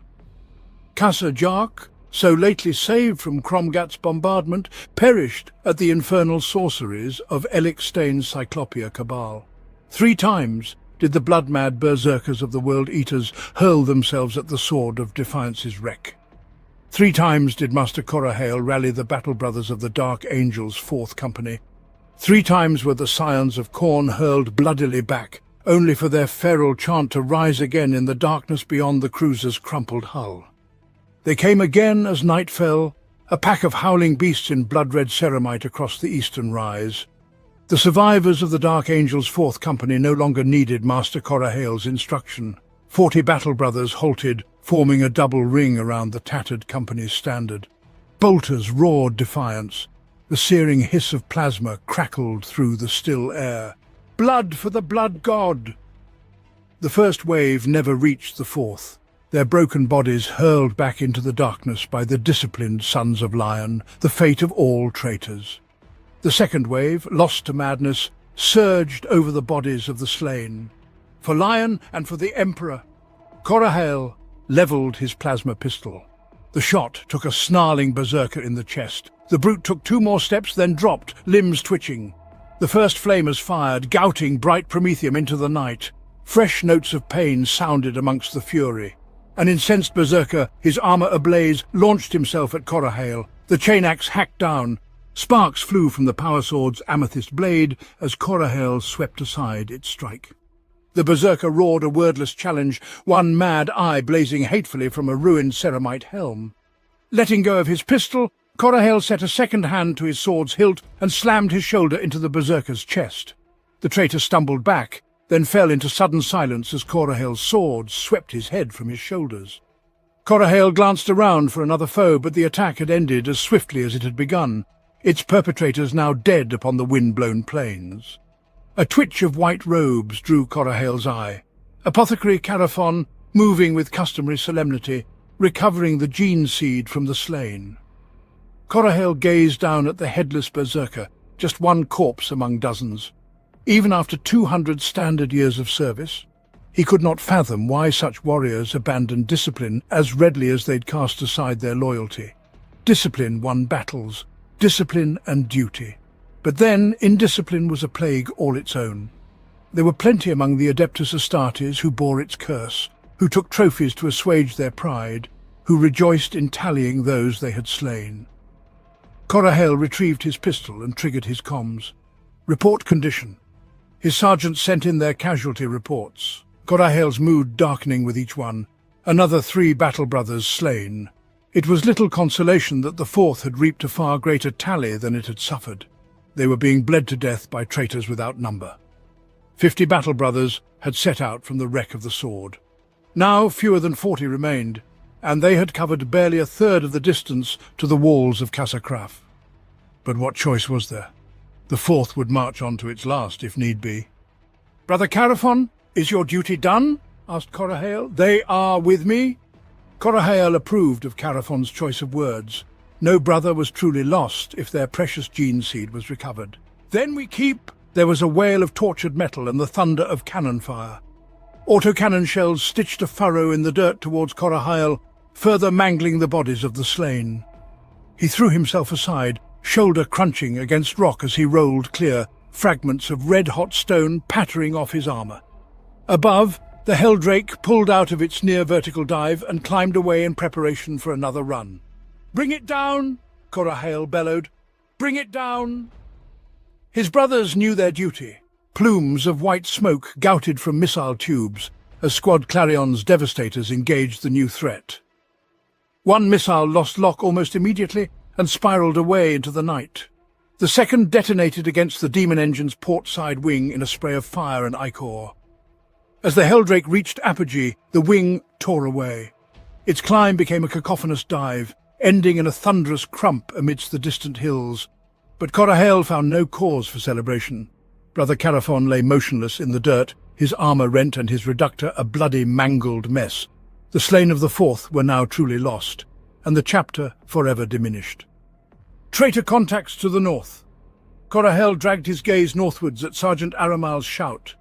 Casa Jark, so lately saved from Cromgat's bombardment, perished at the infernal sorceries of Elix-Stain's Cyclopia Cabal. 3 times did the blood-mad berserkers of the World Eaters hurl themselves at the sword of Defiance's wreck. 3 times did Master Corahale rally the battle brothers of the Dark Angel's 4th Company. 3 times were the Scions of Khorne hurled bloodily back, only for their feral chant to rise again in the darkness beyond the cruiser's crumpled hull. They came again as night fell, a pack of howling beasts in blood-red ceramite across the eastern rise. The survivors of the Dark Angel's 4th Company no longer needed Master Corahale's instruction. 40 battle brothers halted, forming a double ring around the tattered company's standard. Bolters roared defiance. The searing hiss of plasma crackled through the still air. Blood for the blood god! The first wave never reached the 4th. Their broken bodies hurled back into the darkness by the disciplined Sons of Lion, the fate of all traitors. The second wave, lost to madness, surged over the bodies of the slain. For Lion and for the Emperor, Corahale levelled his plasma pistol. The shot took a snarling berserker in the chest. The brute took 2 more steps, then dropped, limbs twitching. The first flamers fired, gouting bright promethium into the night. Fresh notes of pain sounded amongst the fury. An incensed berserker, his armour ablaze, launched himself at Corahale. The chain axe hacked down. Sparks flew from the power sword's amethyst blade as Corahale swept aside its strike. The berserker roared a wordless challenge, one mad eye blazing hatefully from a ruined ceramite helm. Letting go of his pistol, Corahale set a second hand to his sword's hilt and slammed his shoulder into the berserker's chest. The traitor stumbled back, then fell into sudden silence as Corahale's sword swept his head from his shoulders. Corahale glanced around for another foe, but the attack had ended as swiftly as it had begun, its perpetrators now dead upon the wind-blown plains. A twitch of white robes drew Corahale's eye. Apothecary Caraphon, moving with customary solemnity, recovering the gene seed from the slain. Corahale gazed down at the headless berserker, just one corpse among dozens. Even after 200 standard years of service, he could not fathom why such warriors abandoned discipline as readily as they'd cast aside their loyalty. Discipline won battles, discipline and duty. But then, indiscipline was a plague all its own. There were plenty among the Adeptus Astartes who bore its curse, who took trophies to assuage their pride, who rejoiced in tallying those they had slain. Corahale retrieved his pistol and triggered his comms. Report condition. His sergeants sent in their casualty reports, Corahale's mood darkening with each one. Another 3 battle brothers slain. It was little consolation that the 4th had reaped a far greater tally than it had suffered. They were being bled to death by traitors without number. 50 battle brothers had set out from the wreck of the sword. Now fewer than 40 remained, and they had covered barely a third of the distance to the walls of Casakraf. But what choice was there? The 4th would march on to its last, if need be. "Brother Caraphon, is your duty done?" asked Corahale. "They are with me?" Corahale approved of Caraphon's choice of words. No brother was truly lost if their precious gene seed was recovered. "Then we keep—" There was a wail of tortured metal and the thunder of cannon fire. Autocannon shells stitched a furrow in the dirt towards Corahale, further mangling the bodies of the slain. He threw himself aside, shoulder crunching against rock as he rolled clear, fragments of red-hot stone pattering off his armor. Above, the Helldrake pulled out of its near-vertical dive and climbed away in preparation for another run. "Bring it down!" Corahale bellowed. "Bring it down!" His brothers knew their duty. Plumes of white smoke gouted from missile tubes as Squad Clarion's devastators engaged the new threat. One missile lost lock almost immediately and spiraled away into the night. The second detonated against the demon engine's port side wing in a spray of fire and ichor. As the Helldrake reached apogee, the wing tore away. Its climb became a cacophonous dive, ending in a thunderous crump amidst the distant hills. But Corahale found no cause for celebration. Brother Caraphon lay motionless in the dirt, his armor rent and his reductor a bloody, mangled mess. The slain of the 4th were now truly lost, and the chapter forever diminished. "Traitor contacts to the north." Corahale dragged his gaze northwards at Sergeant Aramal's shout.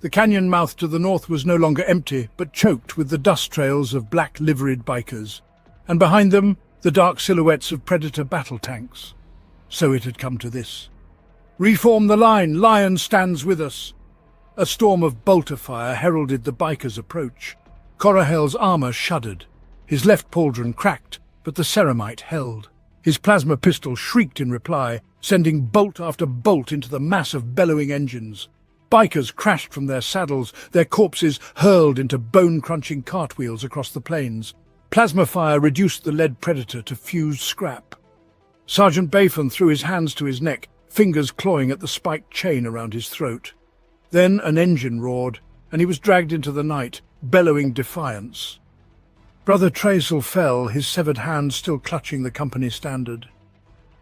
The canyon mouth to the north was no longer empty, but choked with the dust trails of black-liveried bikers, and behind them the dark silhouettes of Predator battle tanks. So it had come to this. "Reform the line! Lion stands with us!" A storm of bolter fire heralded the bikers' approach. Corahale's armor shuddered. His left pauldron cracked, but the ceramite held. His plasma pistol shrieked in reply, sending bolt after bolt into the mass of bellowing engines. Bikers crashed from their saddles, their corpses hurled into bone-crunching cartwheels across the plains. Plasma fire reduced the lead Predator to fused scrap. Sergeant Bayfon threw his hands to his neck, fingers clawing at the spiked chain around his throat. Then an engine roared, and he was dragged into the night, bellowing defiance. Brother Tresel fell, his severed hand still clutching the company standard.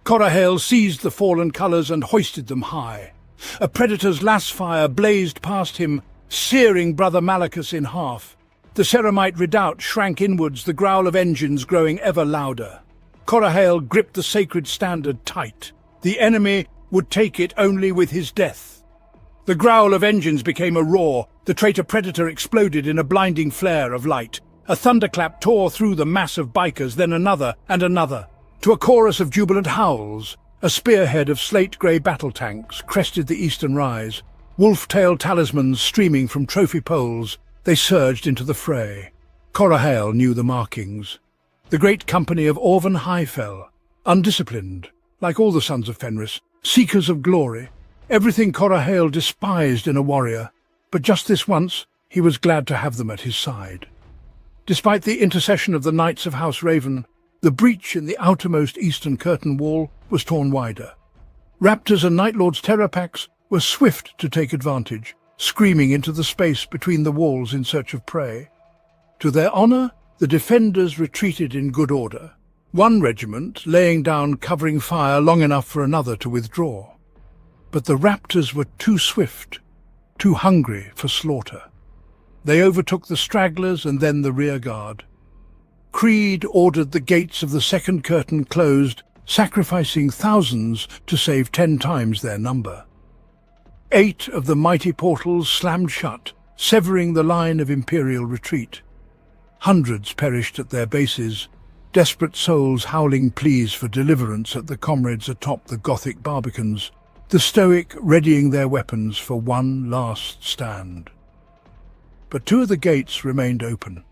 Corahale seized the fallen colours and hoisted them high. A Predator's lass fire blazed past him, searing Brother Malachus in half. The ceramite redoubt shrank inwards, the growl of engines growing ever louder. Corahale gripped the sacred standard tight. The enemy would take it only with his death. The growl of engines became a roar. The traitor Predator exploded in a blinding flare of light. A thunderclap tore through the mass of bikers, then another and another. To a chorus of jubilant howls, a spearhead of slate-grey battle tanks crested the eastern rise. Wolf-tailed talismans streaming from trophy poles, they surged into the fray. Corahale knew the markings. The great company of Orvan Highfell, undisciplined, like all the sons of Fenris, seekers of glory, everything Corahale despised in a warrior, but just this once he was glad to have them at his side. Despite the intercession of the Knights of House Raven, The breach in the outermost eastern curtain wall was torn wider. Raptors and Night Lord's terror packs were swift to take advantage, screaming into the space between the walls in search of prey. To their honor, the defenders retreated in good order, one regiment laying down covering fire long enough for another to withdraw. But the raptors were too swift, too hungry for slaughter. They overtook the stragglers and then the rear guard. Creed ordered the gates of the second curtain closed, sacrificing thousands to save 10 times their number. 8 of the mighty portals slammed shut, severing the line of Imperial retreat. Hundreds perished at their bases, desperate souls howling pleas for deliverance at the comrades atop the Gothic barbicans, the stoic readying their weapons for one last stand. But 2 of the gates remained open.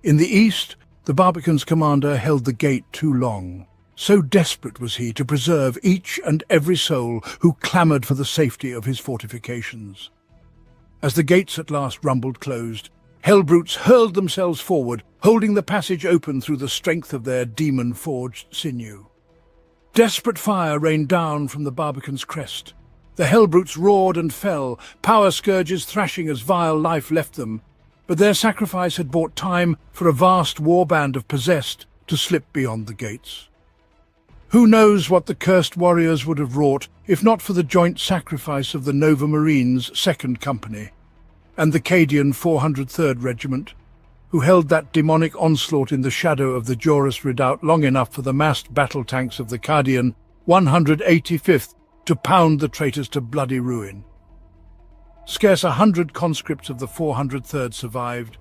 In the east, the barbican's commander held the gate too long. So desperate was he to preserve each and every soul who clamoured for the safety of his fortifications. As the gates at last rumbled closed, hellbrutes hurled themselves forward, holding the passage open through the strength of their demon-forged sinew. Desperate fire rained down from the barbican's crest. The hellbrutes roared and fell, power scourges thrashing as vile life left them, but their sacrifice had bought time for a vast warband of possessed to slip beyond the gates. Who knows what the cursed warriors would have wrought if not for the joint sacrifice of the Nova Marines' 2nd Company and the Cadian 403rd Regiment, who held that demonic onslaught in the shadow of the Joris Redoubt long enough for the massed battle tanks of the Cadian 185th to pound the traitors to bloody ruin. Scarce 100 conscripts of the 403rd survived,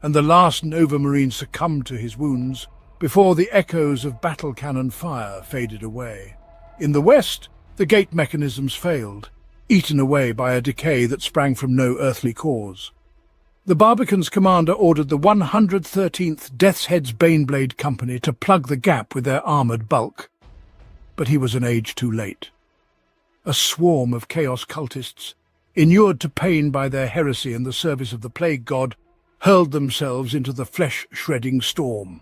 and the last Nova Marine succumbed to his wounds before the echoes of battle cannon fire faded away. In the west, the gate mechanisms failed, eaten away by a decay that sprang from no earthly cause. The Barbican's commander ordered the 113th Death's Head's Baneblade Company to plug the gap with their armoured bulk. But he was an age too late. A swarm of chaos cultists, inured to pain by their heresy and the service of the plague god, hurled themselves into the flesh-shredding storm.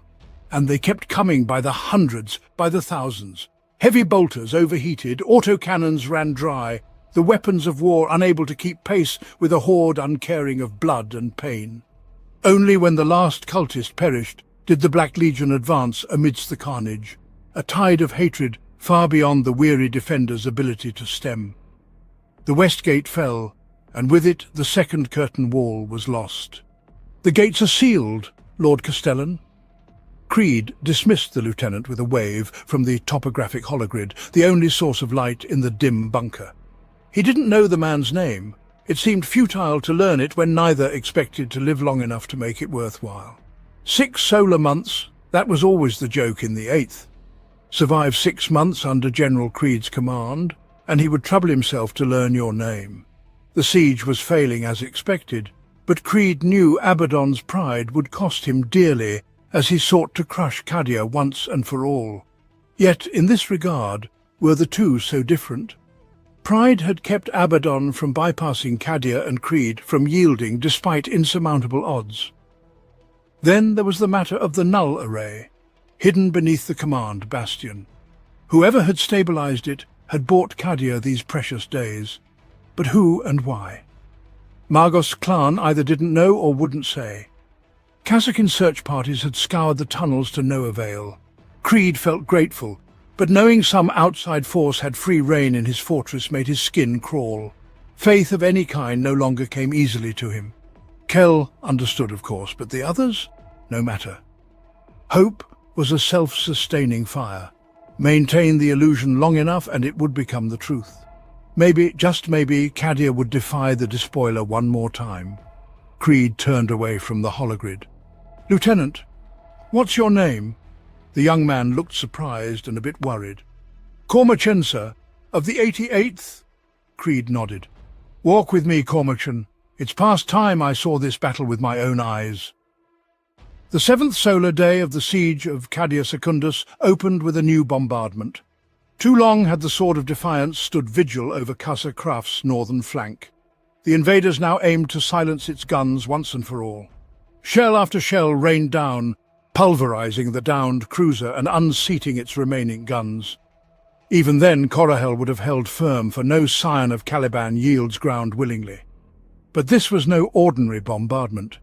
And they kept coming by the hundreds, by the thousands. Heavy bolters overheated, autocannons ran dry, the weapons of war unable to keep pace with a horde uncaring of blood and pain. Only when the last cultist perished did the Black Legion advance amidst the carnage, a tide of hatred far beyond the weary defenders' ability to stem. The west gate fell, and with it the second curtain wall was lost. "The gates are sealed, Lord Castellan." Creed dismissed the lieutenant with a wave from the topographic hologrid, the only source of light in the dim bunker. He didn't know the man's name. It seemed futile to learn it when neither expected to live long enough to make it worthwhile. 6 solar months, that was always the joke in the 8th. Survive 6 months under General Creed's command, and he would trouble himself to learn your name. The siege was failing as expected, but Creed knew Abaddon's pride would cost him dearly as he sought to crush Cadia once and for all. Yet, in this regard, were the two so different? Pride had kept Abaddon from bypassing Cadia and Creed from yielding despite insurmountable odds. Then there was the matter of the null array, hidden beneath the command bastion. Whoever had stabilized it had bought Cadia these precious days. But who and why? Margos' clan either didn't know or wouldn't say. Kazakin search parties had scoured the tunnels to no avail. Creed felt grateful, but knowing some outside force had free rein in his fortress made his skin crawl. Faith of any kind no longer came easily to him. Kell understood, of course, but the others? No matter. Hope was a self-sustaining fire. Maintain the illusion long enough and it would become the truth. Maybe, just maybe, Cadia would defy the despoiler one more time. Creed turned away from the hologrid. "Lieutenant, what's your name?" The young man looked surprised and a bit worried. "Cormachan, sir, of the 88th? Creed nodded. "Walk with me, Cormachan. It's past time I saw this battle with my own eyes." The 7th solar day of the siege of Cadia Secundus opened with a new bombardment. Too long had the Sword of Defiance stood vigil over Casa Craft's northern flank. The invaders now aimed to silence its guns once and for all. Shell after shell rained down, pulverizing the downed cruiser and unseating its remaining guns. Even then, Corahel would have held firm, for no scion of Caliban yields ground willingly. But this was no ordinary bombardment.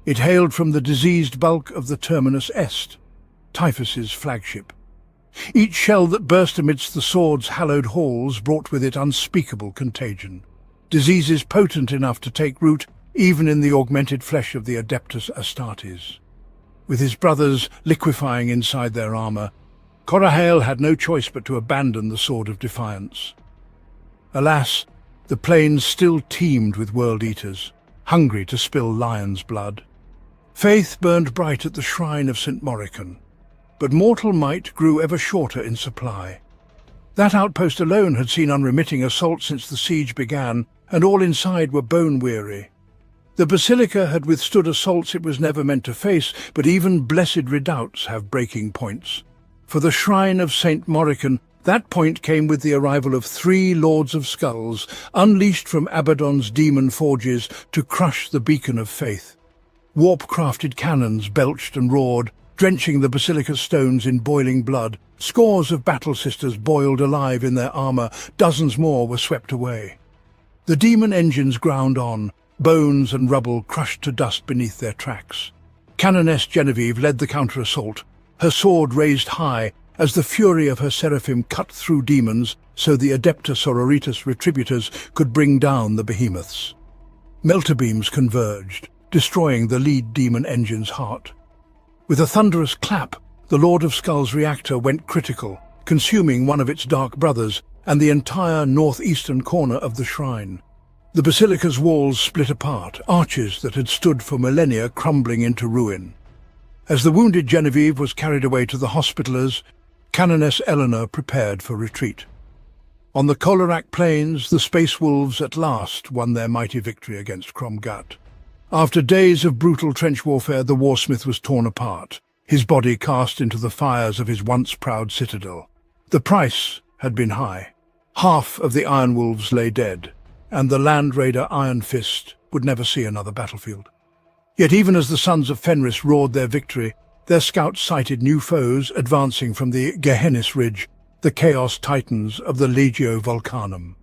It hailed from the diseased bulk of the Terminus Est, Typhus's flagship. Each shell that burst amidst the sword's hallowed halls brought with it unspeakable contagion, diseases potent enough to take root even in the augmented flesh of the Adeptus Astartes. With his brothers liquefying inside their armour, Corahel had no choice but to abandon the sword of defiance. Alas, the plains still teemed with world-eaters, hungry to spill lion's blood. Faith burned bright at the shrine of St. Moricon, but mortal might grew ever shorter in supply. That outpost alone had seen unremitting assault since the siege began, and all inside were bone-weary. The basilica had withstood assaults it was never meant to face, but even blessed redoubts have breaking points. For the shrine of St. Moricon, that point came with the arrival of 3 Lords of Skulls, unleashed from Abaddon's demon forges to crush the beacon of faith. Warp-crafted cannons belched and roared, drenching the basilica's stones in boiling blood. Scores of battle-sisters boiled alive in their armour, dozens more were swept away. The demon engines ground on, bones and rubble crushed to dust beneath their tracks. Canoness Genevieve led the counter-assault, her sword raised high as the fury of her seraphim cut through demons so the Adeptus Sororitas Retributors could bring down the behemoths. Melter beams converged, destroying the lead demon engine's heart. With a thunderous clap, the Lord of Skulls reactor went critical, consuming one of its dark brothers and the entire northeastern corner of the shrine. The basilica's walls split apart, arches that had stood for millennia crumbling into ruin. As the wounded Genevieve was carried away to the Hospitallers, Canoness Eleanor prepared for retreat. On the Colorac plains, the Space Wolves at last won their mighty victory against Cromgat. After days of brutal trench warfare, the warsmith was torn apart, his body cast into the fires of his once proud citadel. The price had been high. Half of the Iron Wolves lay dead, and the Land Raider Iron Fist would never see another battlefield. Yet even as the sons of Fenris roared their victory, their scouts sighted new foes advancing from the Gehennis Ridge, the Chaos Titans of the Legio Volcanum.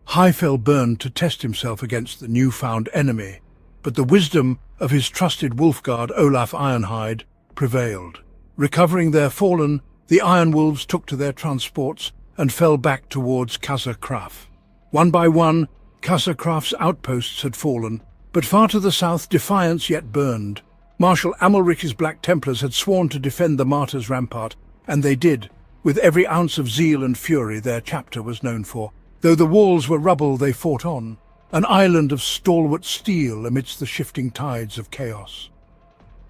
Hyfel burned to test himself against the newfound enemy, but the wisdom of his trusted wolf-guard Olaf Ironhide prevailed. Recovering their fallen, the Iron Wolves took to their transports and fell back towards Casa Kraf. One by one, Casa Kraf's outposts had fallen, but far to the south defiance yet burned. Marshal Amalric's Black Templars had sworn to defend the Martyrs' Rampart, and they did, with every ounce of zeal and fury their chapter was known for. Though the walls were rubble, they fought on, an island of stalwart steel amidst the shifting tides of chaos.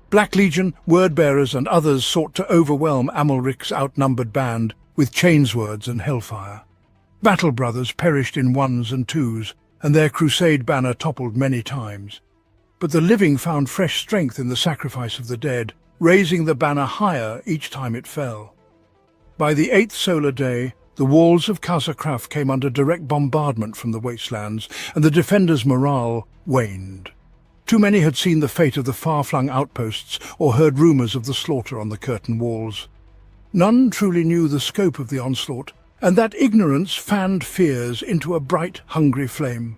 Black Legion, word-bearers and others sought to overwhelm Amalric's outnumbered band with chainswords and hellfire. Battle brothers perished in ones and twos, and their crusade banner toppled many times. But the living found fresh strength in the sacrifice of the dead, raising the banner higher each time it fell. By the 8th solar day, the walls of Casa Kraf came under direct bombardment from the wastelands, and the defenders' morale waned. Too many had seen the fate of the far-flung outposts or heard rumours of the slaughter on the curtain walls. None truly knew the scope of the onslaught, and that ignorance fanned fears into a bright, hungry flame.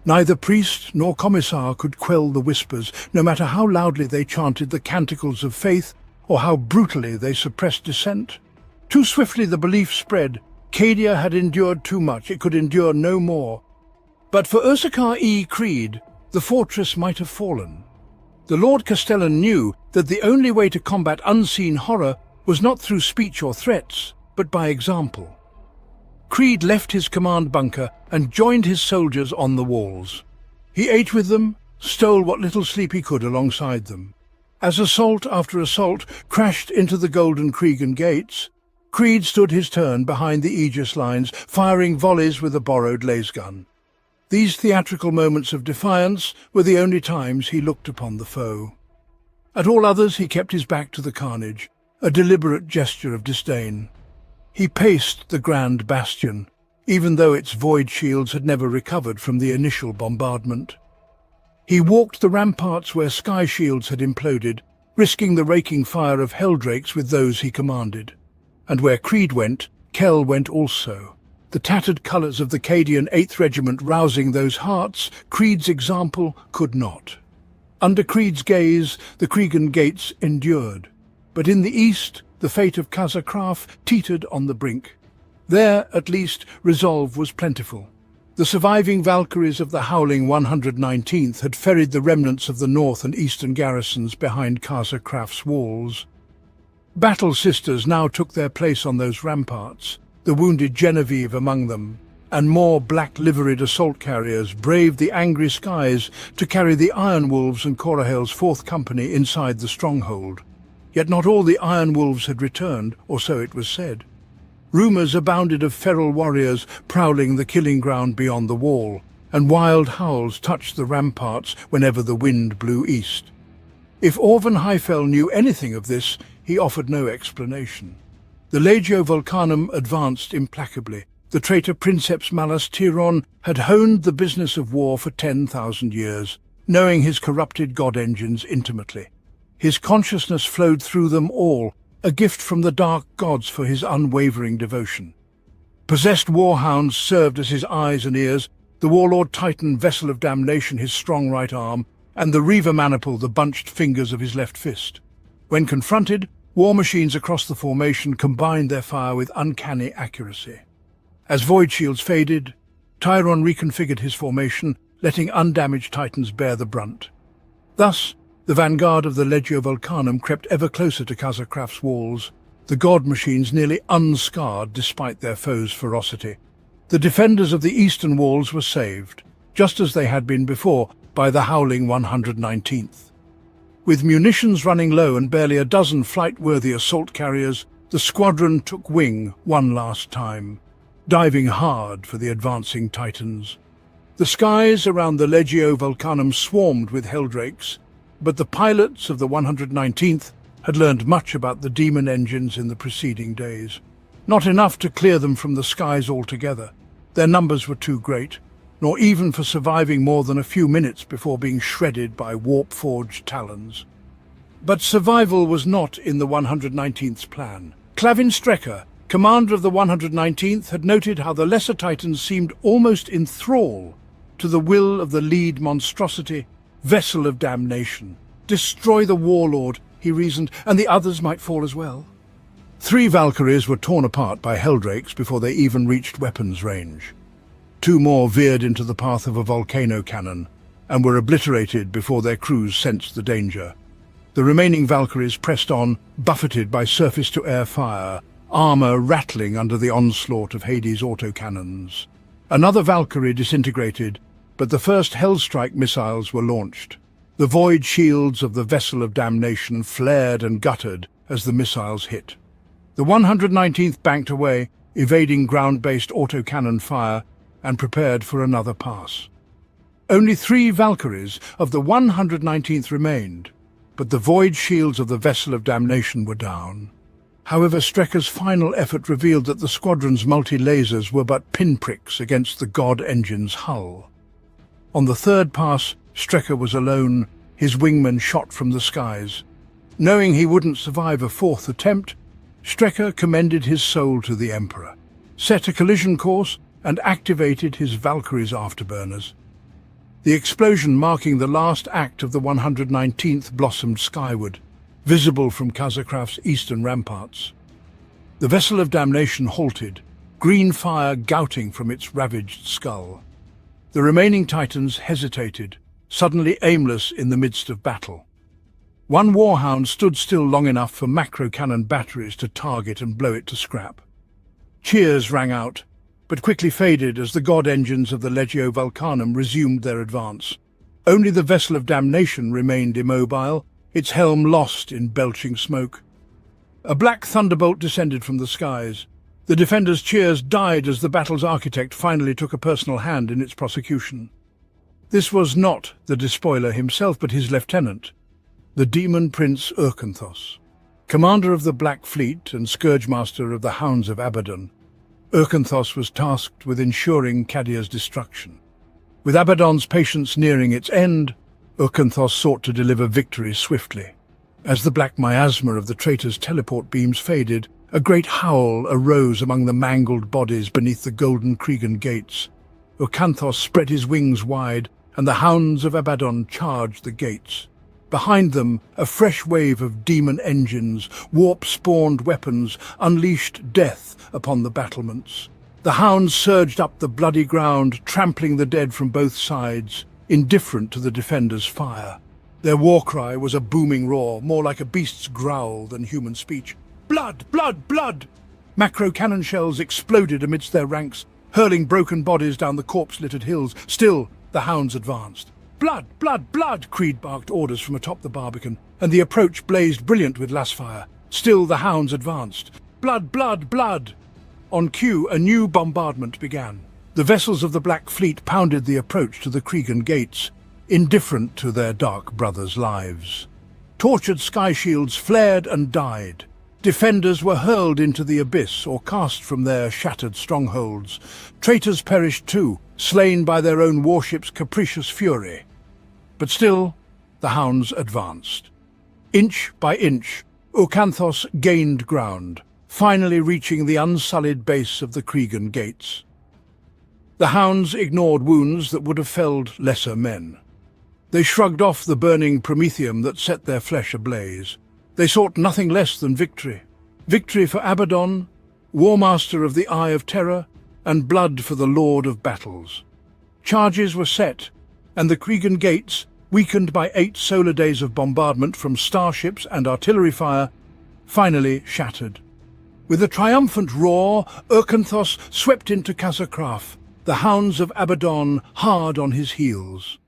Neither priest nor commissar could quell the whispers, no matter how loudly they chanted the canticles of faith or how brutally they suppressed dissent. Too swiftly the belief spread. Cadia had endured too much, it could endure no more. But for Ursarkar E. Creed, the fortress might have fallen. The Lord Castellan knew that the only way to combat unseen horror was not through speech or threats, but by example. Creed left his command bunker and joined his soldiers on the walls. He ate with them, stole what little sleep he could alongside them. As assault after assault crashed into the Golden Cregan gates, Creed stood his turn behind the Aegis lines, firing volleys with a borrowed lasgun. These theatrical moments of defiance were the only times he looked upon the foe. At all others he kept his back to the carnage, a deliberate gesture of disdain. He paced the grand bastion, even though its void shields had never recovered from the initial bombardment. He walked the ramparts where sky shields had imploded, risking the raking fire of helldrakes with those he commanded. And where Creed went, Kell went also. The tattered colours of the Cadian 8th Regiment rousing those hearts, Creed's example could not. Under Creed's gaze, the Cregan gates endured. But in the east, the fate of Khazar-Kraf teetered on the brink. There, at least, resolve was plentiful. The surviving Valkyries of the howling 119th had ferried the remnants of the north and eastern garrisons behind Khazar-Kraf's walls. Battle sisters now took their place on those ramparts, the wounded Genevieve among them, and more black-liveried assault carriers braved the angry skies to carry the Iron Wolves and Corahale's 4th Company inside the stronghold. Yet not all the Iron Wolves had returned, or so it was said. Rumours abounded of feral warriors prowling the killing ground beyond the wall, and wild howls touched the ramparts whenever the wind blew east. If Orvan Heifel knew anything of this, he offered no explanation. The Legio Vulcanum advanced implacably. The traitor Princeps Malus Tiron had honed the business of war for 10,000 years, knowing his corrupted god-engines intimately. His consciousness flowed through them all, a gift from the dark gods for his unwavering devotion. Possessed warhounds served as his eyes and ears, the warlord Titan Vessel of Damnation his strong right arm, and the Reaver Maniple the bunched fingers of his left fist. When confronted, war machines across the formation combined their fire with uncanny accuracy. As void shields faded, Tyron reconfigured his formation, letting undamaged Titans bear the brunt. Thus, the vanguard of the Legio Vulcanum crept ever closer to Khazar-Kraf's walls, the god machines nearly unscarred despite their foes' ferocity. The defenders of the eastern walls were saved, just as they had been before, by the howling 119th. With munitions running low and barely a dozen flight-worthy assault carriers, the squadron took wing one last time, diving hard for the advancing Titans. The skies around the Legio Vulcanum swarmed with helldrakes, but the pilots of the 119th had learned much about the demon engines in the preceding days. Not enough to clear them from the skies altogether. Their numbers were too great, nor even for surviving more than a few minutes before being shredded by warp-forged talons. But survival was not in the 119th's plan. Clavin Strecker, commander of the 119th, had noted how the lesser Titans seemed almost in thrall to the will of the lead monstrosity, Vessel of Damnation. Destroy the warlord, he reasoned, and the others might fall as well. 3 Valkyries were torn apart by helldrakes before they even reached weapons range. 2 more veered into the path of a volcano cannon and were obliterated before their crews sensed the danger. The remaining Valkyries pressed on, buffeted by surface-to-air fire, armor rattling under the onslaught of Hades' autocannons. Another Valkyrie disintegrated, but the first Hellstrike missiles were launched. The void shields of the Vessel of Damnation flared and guttered as the missiles hit. The 119th banked away, evading ground-based autocannon fire, and prepared for another pass. Only 3 Valkyries of the 119th remained, but the void shields of the Vessel of Damnation were down. However, Strecker's final effort revealed that the squadron's multi-lasers were but pinpricks against the god engine's hull. On the 3rd pass, Strecker was alone, his wingmen shot from the skies. Knowing he wouldn't survive a 4th attempt, Strecker commended his soul to the Emperor, set a collision course, and activated his Valkyrie's afterburners. The explosion marking the last act of the 119th blossomed skyward, visible from Khazar-Kraf's eastern ramparts. The Vessel of Damnation halted, green fire gouting from its ravaged skull. The remaining Titans hesitated, suddenly aimless in the midst of battle. 1 warhound stood still long enough for macro-cannon batteries to target and blow it to scrap. Cheers rang out, but quickly faded as the god engines of the Legio Vulcanum resumed their advance. Only the Vessel of Damnation remained immobile, its helm lost in belching smoke. A black thunderbolt descended from the skies. The defenders' cheers died as the battle's architect finally took a personal hand in its prosecution. This was not the despoiler himself, but his lieutenant, the demon prince Urkanthos, commander of the Black Fleet and scourgemaster of the Hounds of Abaddon. Urkanthos was tasked with ensuring Cadia's destruction. With Abaddon's patience nearing its end, Urkanthos sought to deliver victory swiftly. As the black miasma of the traitor's teleport beams faded, a great howl arose among the mangled bodies beneath the golden Cregan gates. Ursarkar spread his wings wide, and the hounds of Abaddon charged the gates. Behind them, a fresh wave of demon engines, warp-spawned weapons, unleashed death upon the battlements. The hounds surged up the bloody ground, trampling the dead from both sides, indifferent to the defenders' fire. Their war cry was a booming roar, more like a beast's growl than human speech. Blood! Blood! Blood! Macro cannon shells exploded amidst their ranks, hurling broken bodies down the corpse-littered hills. Still, the hounds advanced. Blood! Blood! Blood! Creed barked orders from atop the Barbican, and the approach blazed brilliant with lasfire. Still, the hounds advanced. Blood! Blood! Blood! On cue, a new bombardment began. The vessels of the Black Fleet pounded the approach to the Cregan gates, indifferent to their dark brothers' lives. Tortured sky shields flared and died. Defenders were hurled into the abyss or cast from their shattered strongholds. Traitors perished too, slain by their own warship's capricious fury. But still, the hounds advanced. Inch by inch, Ursarkar gained ground, finally reaching the unsullied base of the Cregan gates. The hounds ignored wounds that would have felled lesser men. They shrugged off the burning promethium that set their flesh ablaze. They sought nothing less than victory. Victory for Abaddon, Warmaster of the Eye of Terror, and blood for the Lord of Battles. Charges were set, and the Cregan gates, weakened by 8 solar days of bombardment from starships and artillery fire, finally shattered. With a triumphant roar, Ursarkar swept into Ursarkar, the hounds of Abaddon hard on his heels.